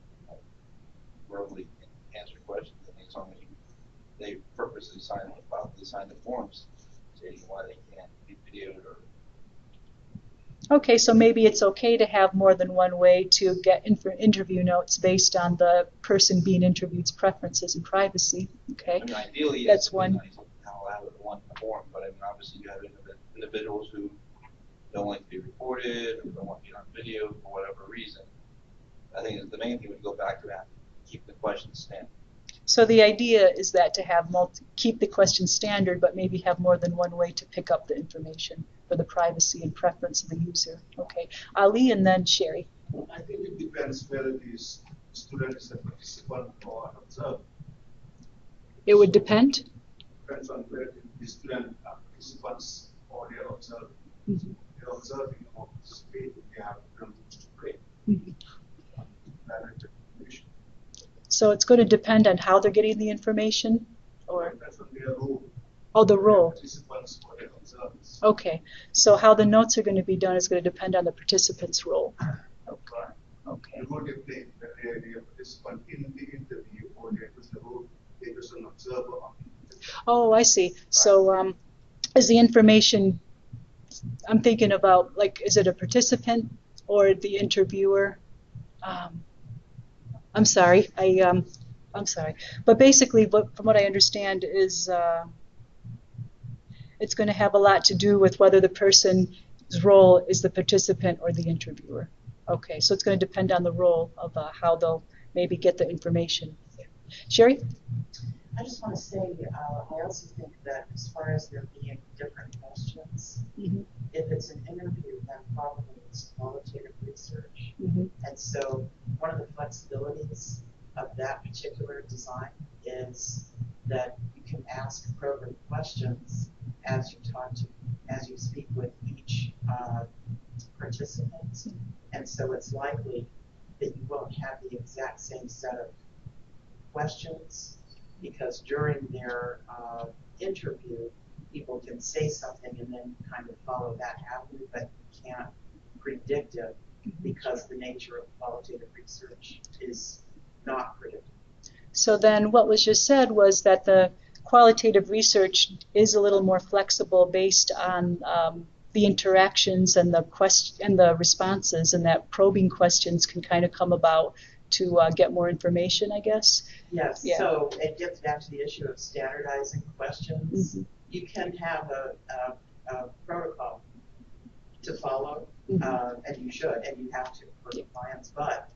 verbally answer questions. I think as long as they purposely sign the forms stating why they can't be videoed or. Okay, so maybe it's okay to have more than one way to get interview notes based on the person being interviewed's preferences and privacy. Okay, I mean, ideally, that's one. I'll have it one form, but I mean, obviously, you have individuals who don't like to be recorded or don't want to be on video for whatever reason. I think the main thing would go back to that, keep the questions standard. So the idea is that to have keep the questions standard, but maybe have more than one way to pick up the information for the privacy and preference of the user. Okay, Ali and then Sherry. I think it depends whether the student is a participant or an observer. It would depend? Depends on whether the student are participants or they are observing. Mm-hmm. They are observing or participating, they have privilege to play. Mm-hmm. Direct information. So it's going to depend on how they're getting the information? Or? It depends on their role. Oh, the role. Participants or their observers. Okay, so how the notes are going to be done is going to depend on the participant's role. Okay. Okay. The role they play, whether they are a participant in the interview or they are just a role, they are just an observer on the interview. Oh, I see. So is the information, I'm thinking about, like, is it a participant or the interviewer? I'm sorry. I'm sorry. But basically, from what I understand is it's going to have a lot to do with whether the person's role is the participant or the interviewer. Okay, so it's going to depend on the role of how they'll maybe get the information. Sherry? I just want to say, I also think that as far as there being different questions, Mm-hmm. if it's an interview, then probably it's qualitative research. Mm-hmm. And so one of the flexibilities of that particular design is that you can ask probing questions as you talk to as you speak with each participant. And so it's likely that you won't have the exact same set of questions, because during their interview, people can say something and then kind of follow that avenue, but you can't predict it because the nature of qualitative research is not predictable. So then what was just said was that the qualitative research is a little more flexible based on the interactions and the responses, and that probing questions can kind of come about to get more information, I guess. Yes, Yeah. So it gets back to the issue of standardizing questions. You can have a protocol to follow, and you should, and you have to for compliance, but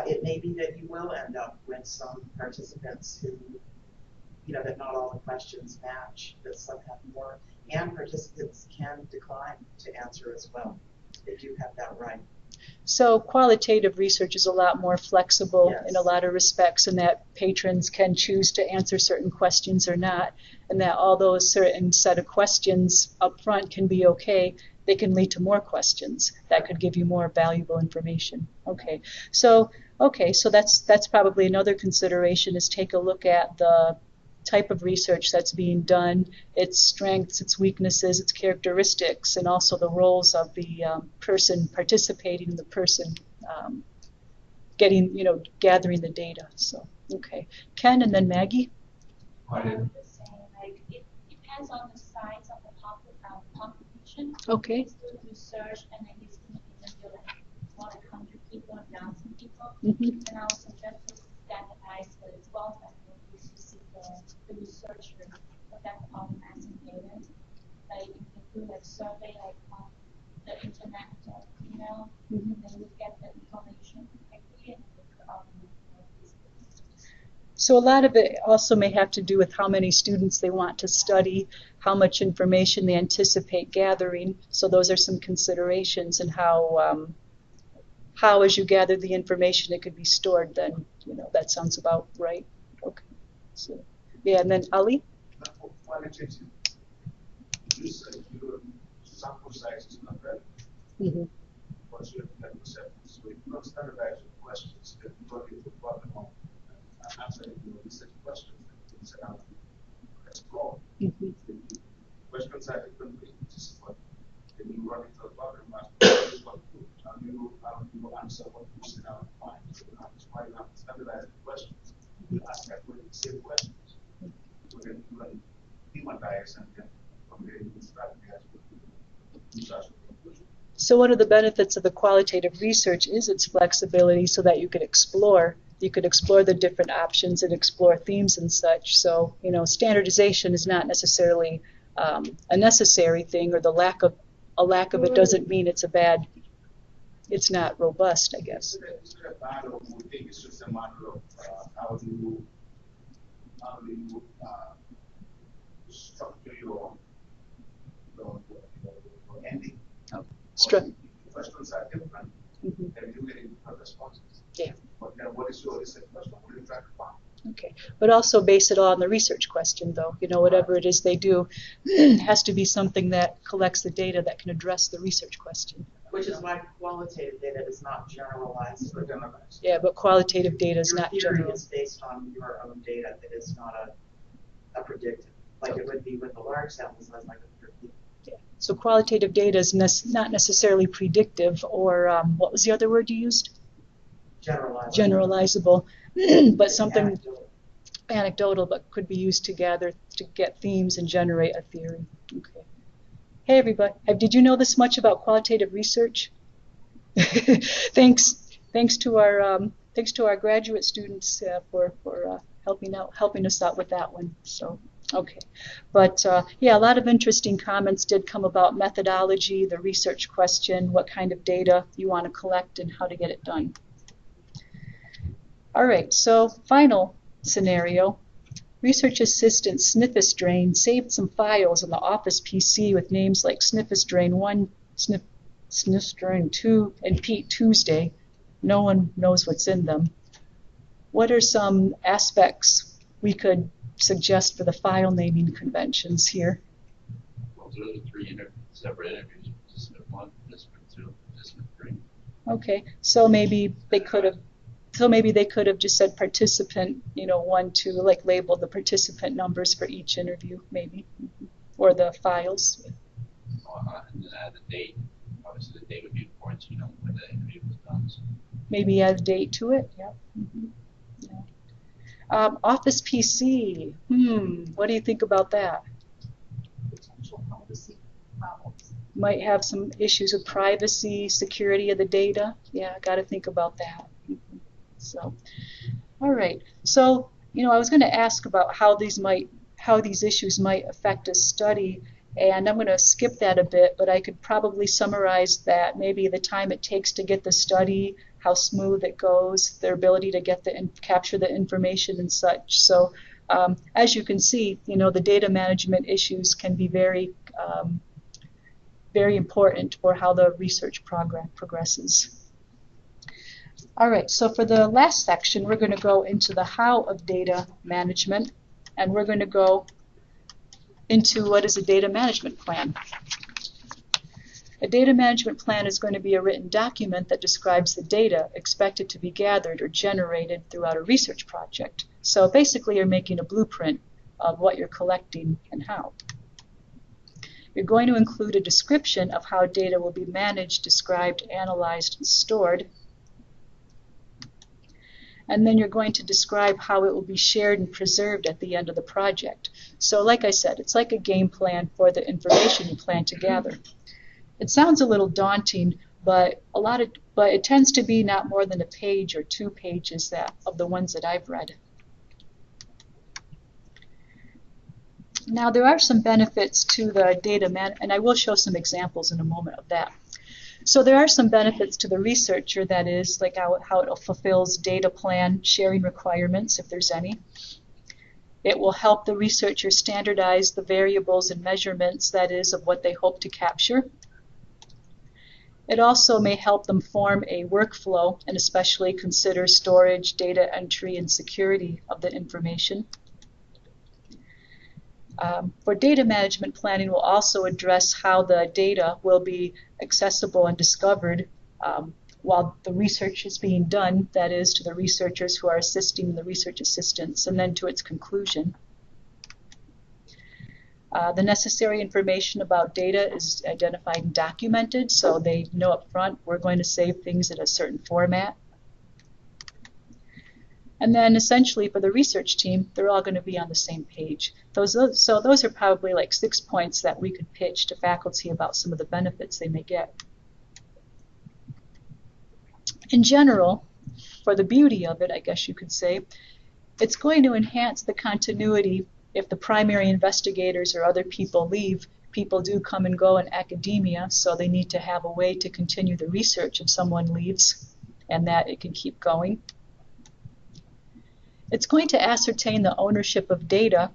it may be that you will end up with some participants who, that not all the questions match, that some have more, and participants can decline to answer as well. They do have that right. So qualitative research is a lot more flexible in a lot of respects, and that patrons can choose to answer certain questions or not, and that although a certain set of questions up front can be okay, they can lead to more questions that could give you more valuable information. Okay, so that's probably another consideration, is take a look at the type of research that's being done, its strengths, its weaknesses, its characteristics, and also the roles of the person participating, the person gathering the data. So, okay. Ken and then Maggie. I was just saying, like, it depends on the size of the population. Okay. He's doing research, and then he's going to interview like more like 100 people and 1,000 people. And I would suggest to standardize it as well, that you see the researchers look at the organizing data. Like you can do like survey like on the internet or email, and then you get the information quickly and you could organize these. So a lot of it also may have to do with how many students they want to study, how much information they anticipate gathering. So those are some considerations, and how as you gather the information it could be stored. Then that sounds about right. Okay. So yeah, and then Ali. Qualitative research, your sample size is not relevant. But you have to set. So if you don't standardize your questions, then you run into a problem of answering your research questions that you set out to explore. The questions are different ways, but then you run into a problem of how do you answer what you set out to find. So that's why you have to standardize the questions. You ask everybody the same questions. So then you can thematize, and then from there you can strategize with research conclusion. So one of the benefits of the qualitative research is its flexibility, so that you could explore the different options and explore themes and such. So standardization is not necessarily a necessary thing, or the lack of it doesn't mean it's not robust, I guess. It's not a matter of we think, it's just a matter of how do you structure your ending. The questions are different, and you get different responses. Yeah. But then what is your research question? What are you trying to find? Okay, but also base it all on the research question, though. Whatever it is they do has to be something that collects the data that can address the research question. Which is why qualitative data is not generalized. Yeah, but qualitative data is not your theory general. is based on your own data. It is not a predictive, like it would be with a large sample size, like 100 people. Yeah. So qualitative data is not necessarily predictive, or what was the other word you used? Generalizable, but something anecdotal, but could be used to get themes and generate a theory. Okay. Hey everybody, did you know this much about qualitative research? Thanks to our graduate students for helping us out with that one. So okay, but yeah, a lot of interesting comments did come about methodology, the research question, what kind of data you want to collect, and how to get it done. All right, so final scenario. Research assistant Sniffistrain saved some files on the office PC with names like Sniffistrain 1, Sniffistrain 2, and Pete Tuesday. No one knows what's in them. What are some aspects we could suggest for the file naming conventions here? Well, Well, those are three separate interviews. Participant 1, participant 2, participant 3. Okay, so maybe they could have. So maybe they could have just said participant, 1, 2, like labeled the participant numbers for each interview, maybe, or the files. And then add the date. Obviously, the date would be important, so you know when the interview was done. So. Maybe add a date to it. Yeah. Yeah. Office PC. What do you think about that? Potential policy problems. Might have some issues with privacy, security of the data. Yeah, got to think about that. So, all right. So, I was going to ask about how these issues might affect a study, and I'm going to skip that a bit, but I could probably summarize that maybe the time it takes to get the study, how smooth it goes, their ability to get capture the information and such. So, as you can see, the data management issues can be very, very important for how the research progresses. All right, so for the last section, we're going to go into the how of data management, and we're going to go into what is a data management plan. A data management plan is going to be a written document that describes the data expected to be gathered or generated throughout a research project. So basically, you're making a blueprint of what you're collecting and how. You're going to include a description of how data will be managed, described, analyzed, and stored. And then you're going to describe how it will be shared and preserved at the end of the project. So like I said, it's like a game plan for the information you plan to gather. It sounds a little daunting, but it tends to be not more than a page or 2 pages of the ones that I've read. Now there are some benefits to the data and I will show some examples in a moment of that. So there are some benefits to the researcher, that is, like how it fulfills data plan sharing requirements, if there's any. It will help the researcher standardize the variables and measurements, that is, of what they hope to capture. It also may help them form a workflow and especially consider storage, data entry, and security of the information. For data management planning, we'll also address how the data will be accessible and discovered while the research is being done, that is, to the researchers who are assisting the research assistants, and then to its conclusion. The necessary information about data is identified and documented, so they know up front we're going to save things in a certain format. And then essentially for the research team, they're all going to be on the same page. So those are probably like 6 points that we could pitch to faculty about some of the benefits they may get. In general, for the beauty of it, I guess you could say, it's going to enhance the continuity if the primary investigators or other people leave. People do come and go in academia, so they need to have a way to continue the research if someone leaves and that it can keep going. It's going to ascertain the ownership of data.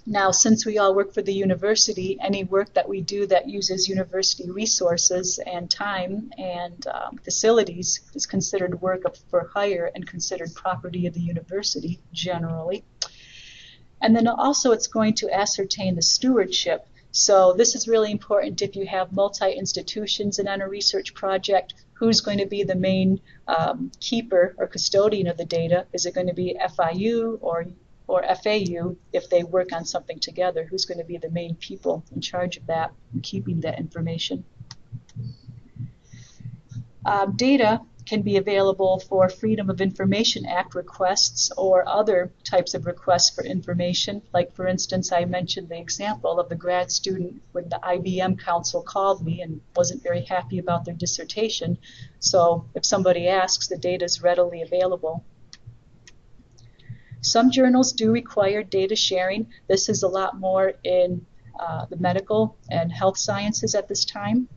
Now, since we all work for the university, any work that we do that uses university resources and time and facilities is considered work for hire and considered property of the university, generally. And then also it's going to ascertain the stewardship. So this is really important if you have multi-institutions and on a research project. Who's going to be the main keeper or custodian of the data? Is it going to be FIU or FAU if they work on something together? Who's going to be the main people in charge of that and keeping that information? Data can be available for Freedom of Information Act requests or other types of requests for information. Like, for instance, I mentioned the example of the grad student when the IBM council called me and wasn't very happy about their dissertation. So if somebody asks, the data is readily available. Some journals do require data sharing. This is a lot more in the medical and health sciences at this time.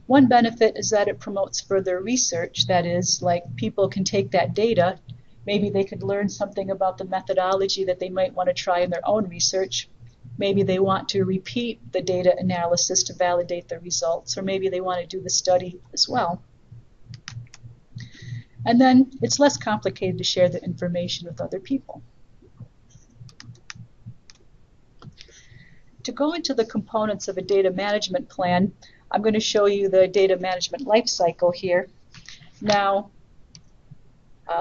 One benefit is that it promotes further research. That is, like, people can take that data, maybe they could learn something about the methodology that they might want to try in their own research. Maybe they want to repeat the data analysis to validate the results, or maybe they want to do the study as well. And then it's less complicated to share the information with other people. To go into the components of a data management plan, I'm going to show you the data management life cycle here. Now,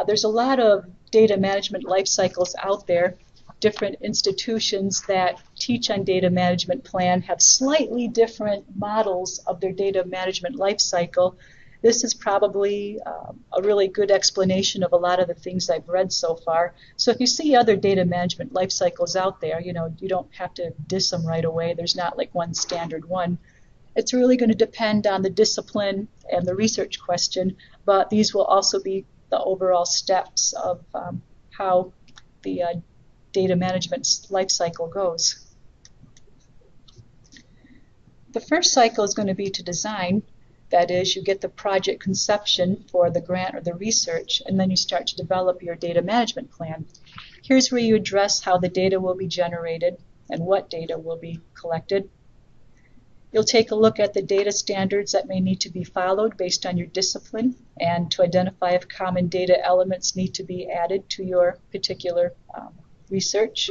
there's a lot of data management life cycles out there. Different institutions that teach on data management plan have slightly different models of their data management life cycle. This is probably a really good explanation of a lot of the things I've read so far. So if you see other data management life cycles out there, you don't have to diss them right away. There's not like one standard one. It's really going to depend on the discipline and the research question, but these will also be the overall steps of how the data management life cycle goes. The first cycle is going to be to design. That is, you get the project conception for the grant or the research, and then you start to develop your data management plan. Here's where you address how the data will be generated and what data will be collected. You'll take a look at the data standards that may need to be followed based on your discipline and to identify if common data elements need to be added to your particular research.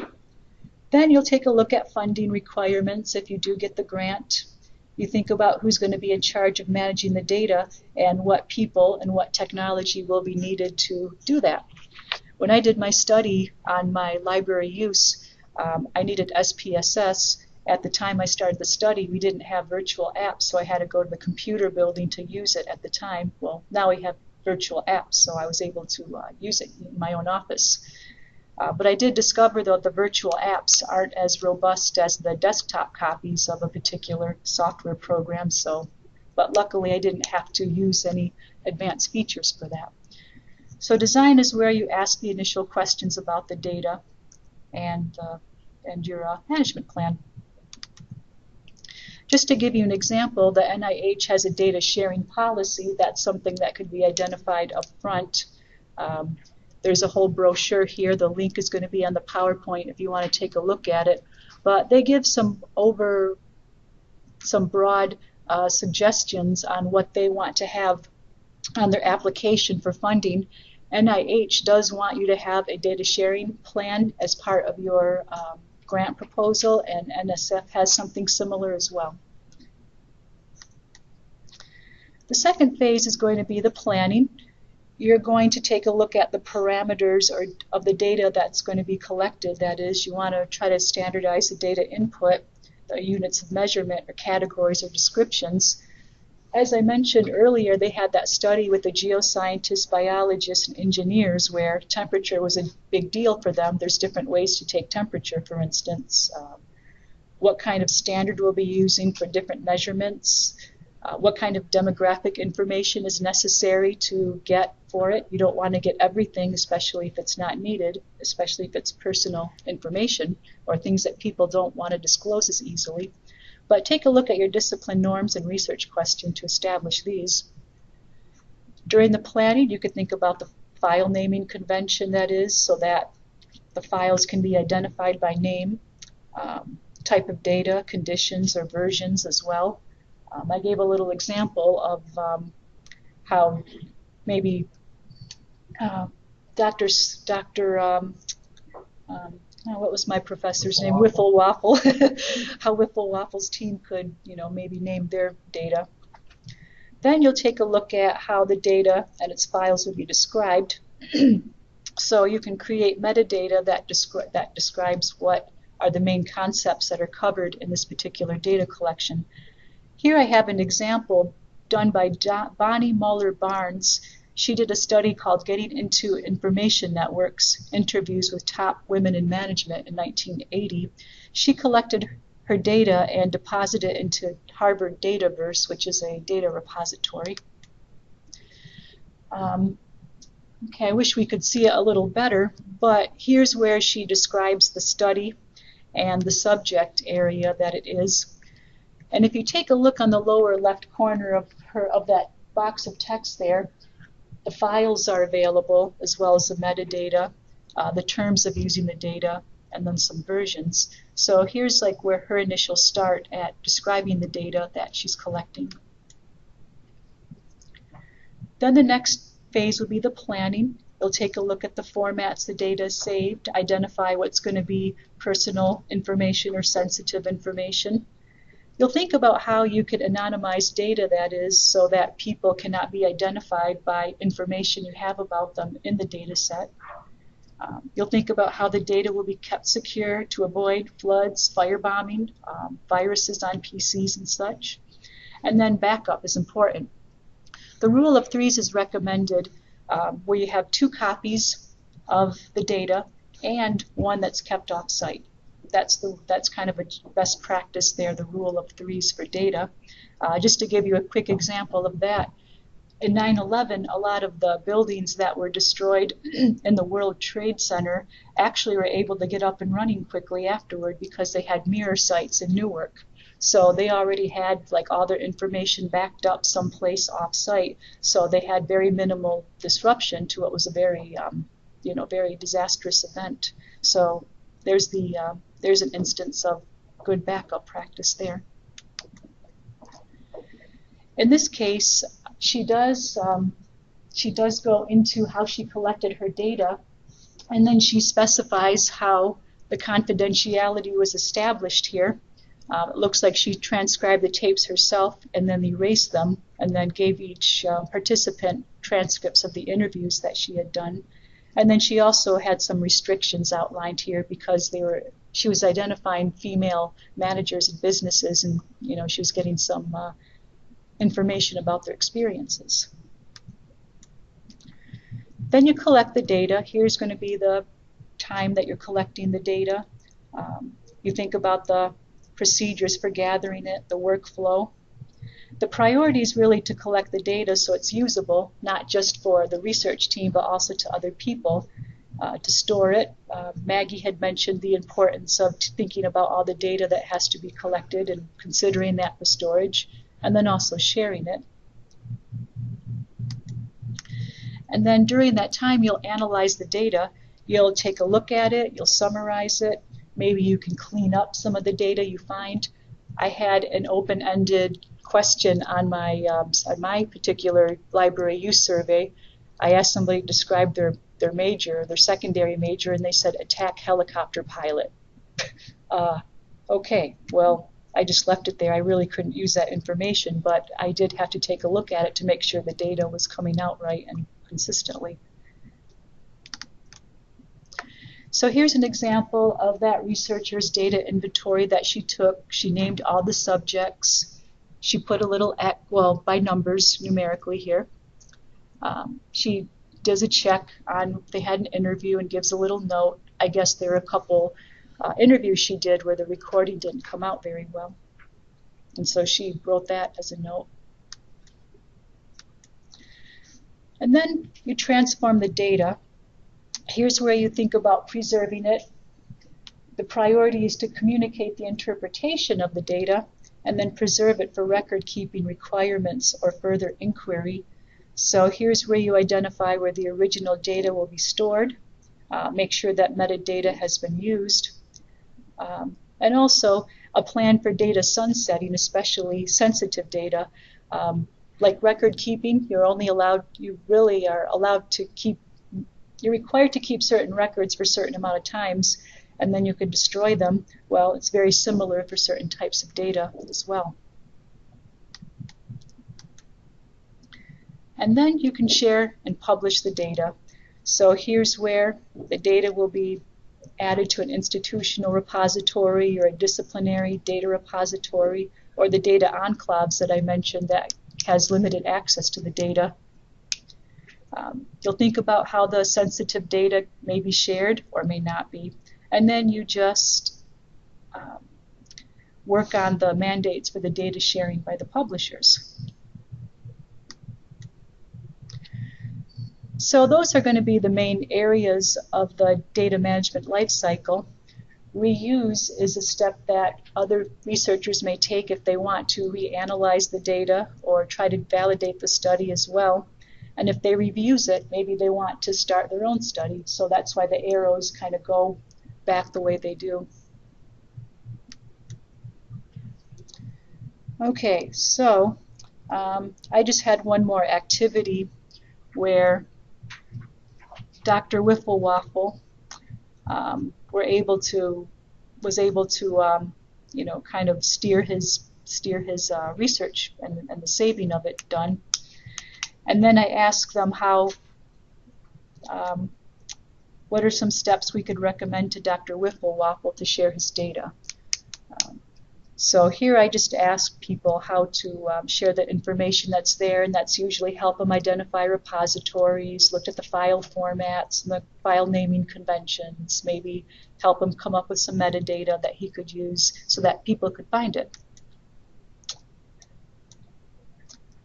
Then you'll take a look at funding requirements if you do get the grant. You think about who's going to be in charge of managing the data and what people and what technology will be needed to do that. When I did my study on my library use, I needed SPSS. At the time I started the study, we didn't have virtual apps, so I had to go to the computer building to use it at the time. Well, now we have virtual apps, so I was able to use it in my own office. But I did discover, though, the virtual apps aren't as robust as the desktop copies of a particular software program. But luckily, I didn't have to use any advanced features for that. So design is where you ask the initial questions about the data and your management plan. Just to give you an example, the NIH has a data sharing policy. That's something that could be identified up front. There's a whole brochure here. The link is going to be on the PowerPoint if you want to take a look at it. But they give some broad suggestions on what they want to have on their application for funding. NIH does want you to have a data sharing plan as part of your grant proposal, and NSF has something similar as well. The second phase is going to be the planning. You're going to take a look at the parameters of the data that's going to be collected. That is, you want to try to standardize the data input, the units of measurement or categories or descriptions. As I mentioned earlier, they had that study with the geoscientists, biologists, and engineers where temperature was a big deal for them. There's different ways to take temperature, for instance. What kind of standard we'll be using for different measurements. What kind of demographic information is necessary to get for it. You don't want to get everything, especially if it's not needed, especially if it's personal information or things that people don't want to disclose as easily. But take a look at your discipline norms and research question to establish these. During the planning, you could think about the file naming convention, that is, so that the files can be identified by name, type of data, conditions, or versions as well. I gave a little example of how maybe what was my professor's name? Wiffle Waffle. How Wiffle Waffle's team could, maybe name their data. Then you'll take a look at how the data and its files will be described. So you can create metadata that describes what are the main concepts that are covered in this particular data collection. Here I have an example done by Bonnie Muller-Barnes. She did a study called Getting Into Information Networks, Interviews with Top Women in Management in 1980. She collected her data and deposited it into Harvard Dataverse, which is a data repository. Okay, I wish we could see it a little better, but here's where she describes the study and the subject area that it is. And if you take a look on the lower left corner of that box of text there, the files are available as well as the metadata, the terms of using the data, and then some versions. So here's like where her initial start at describing the data that she's collecting. Then the next phase will be the planning. You'll take a look at the formats the data is saved, identify what's going to be personal information or sensitive information. You'll think about how you could anonymize data, that is, so that people cannot be identified by information you have about them in the data set. You'll think about how the data will be kept secure to avoid floods, firebombing, viruses on PCs and such. And then backup is important. The rule of threes is recommended where you have 2 copies of the data and one that's kept off-site. That's kind of a best practice there, the rule of threes for data. Just to give you a quick example of that, in 9/11, a lot of the buildings that were destroyed in the World Trade Center actually were able to get up and running quickly afterward because they had mirror sites in Newark. So they already had like all their information backed up someplace off-site. So they had very minimal disruption to what was a very, very disastrous event. So there's an instance of good backup practice there. In this case, she does go into how she collected her data, and then she specifies how the confidentiality was established here. It looks like she transcribed the tapes herself and then erased them and then gave each participant transcripts of the interviews that she had done. And then she also had some restrictions outlined here because she was identifying female managers and businesses, and she was getting some information about their experiences. Then you collect the data. Here's going to be the time that you're collecting the data. You think about the procedures for gathering it, the workflow. The priority is really to collect the data so it's usable, not just for the research team, but also to other people to store it. Maggie had mentioned the importance of thinking about all the data that has to be collected and considering that for storage, and then also sharing it. And then during that time, you'll analyze the data. You'll take a look at it, you'll summarize it. Maybe you can clean up some of the data you find. I had an open-ended question on my particular library use survey. I asked somebody to describe their major, their secondary major, and they said attack helicopter pilot. Okay, well, I just left it there. I really couldn't use that information, but I did have to take a look at it to make sure the data was coming out right and consistently. So here's an example of that researcher's data inventory that she took. She named all the subjects. She put a little, by numbers numerically here. She does a check on if they had an interview and gives a little note. I guess there are a couple interviews she did where the recording didn't come out very well. And so she wrote that as a note. And then you transform the data. Here's where you think about preserving it. The priority is to communicate the interpretation of the data and then preserve it for record-keeping requirements or further inquiry. So here's where you identify where the original data will be stored, make sure that metadata has been used, and also a plan for data sunsetting, especially sensitive data. Like record keeping, you're required to keep certain records for a certain amount of times, and then you can destroy them. Well, it's very similar for certain types of data as well. And then you can share and publish the data. So here's where the data will be added to an institutional repository or a disciplinary data repository, or the data enclaves that I mentioned that has limited access to the data. You'll think about how the sensitive data may be shared or may not be. And then you just work on the mandates for the data sharing by the publishers. So those are going to be the main areas of the data management lifecycle. Reuse is a step that other researchers may take if they want to reanalyze the data or try to validate the study as well. And if they reuse it, maybe they want to start their own study. So that's why the arrows kind of go back the way they do. Okay, so I just had one more activity where Dr. Wiffle-Waffle was able to kind of steer his research and the saving of it done. And then I asked them what are some steps we could recommend to Dr. Wiffle-Waffle to share his data. So here I just ask people how to share the information that's there, and that's usually help them identify repositories, look at the file formats and the file naming conventions, maybe help him come up with some metadata that he could use so that people could find it.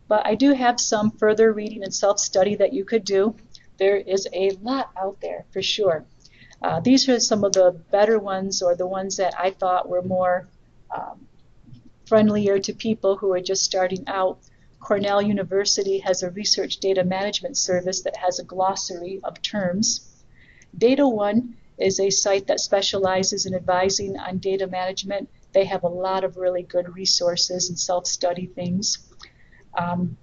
But I do have some further reading and self-study that you could do. There is a lot out there for sure. These are some of the better ones, or the ones that I thought were more friendlier to people who are just starting out. Cornell University has a research data management service that has a glossary of terms. Data One is a site that specializes in advising on data management. They have a lot of really good resources and self-study things.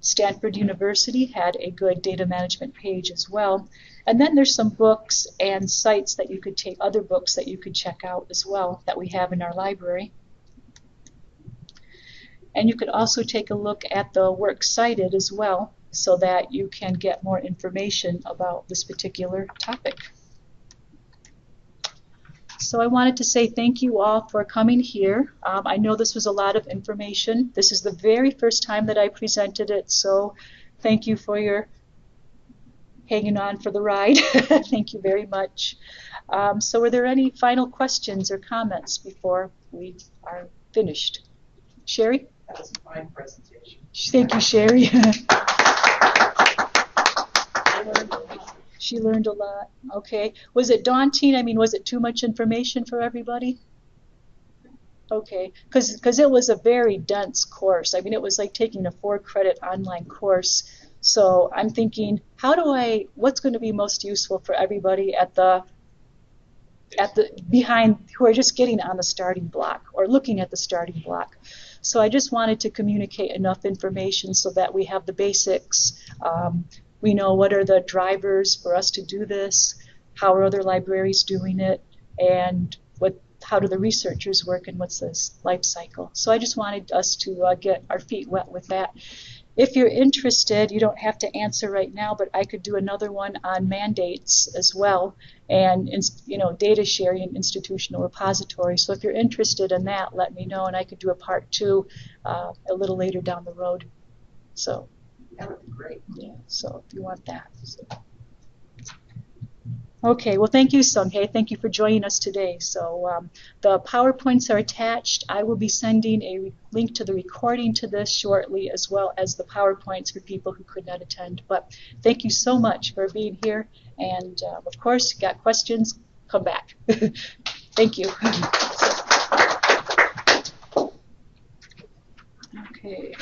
Stanford University had a good data management page as well. And then there's some books and sites that you could take, other books that you could check out as well that we have in our library. And you could also take a look at the work cited as well, so that you can get more information about this particular topic. So I wanted to say thank you all for coming here. I know this was a lot of information. This is the very first time that I presented it, so thank you for your hanging on for the ride. Thank you very much. So are there any final questions or comments before we are finished? Sherry? That was a fine presentation. Thank you, Sherry. I learned a lot. She learned a lot. Okay. Was it daunting? I mean, was it too much information for everybody? Okay. Because it was a very dense course. I mean, it was like taking a 4-credit online course. So I'm thinking, what's going to be most useful for everybody behind, who are just getting on the starting block or looking at the starting block. So I just wanted to communicate enough information so that we have the basics. We know what are the drivers for us to do this, how are other libraries doing it, and how do the researchers work, and what's this life cycle. So I just wanted us to get our feet wet with that. If you're interested, you don't have to answer right now, but I could do another one on mandates as well, and data sharing and institutional repository. So if you're interested in that, let me know, and I could do a part 2 a little later down the road. So That would be great. yeah, so if you want that. So. Okay, well, thank you, Sunghae. Thank you for joining us today. So the PowerPoints are attached. I will be sending a link to the recording to this shortly, as well as the PowerPoints for people who could not attend. But thank you so much for being here. And of course, if you got questions, come back. Thank you. Okay.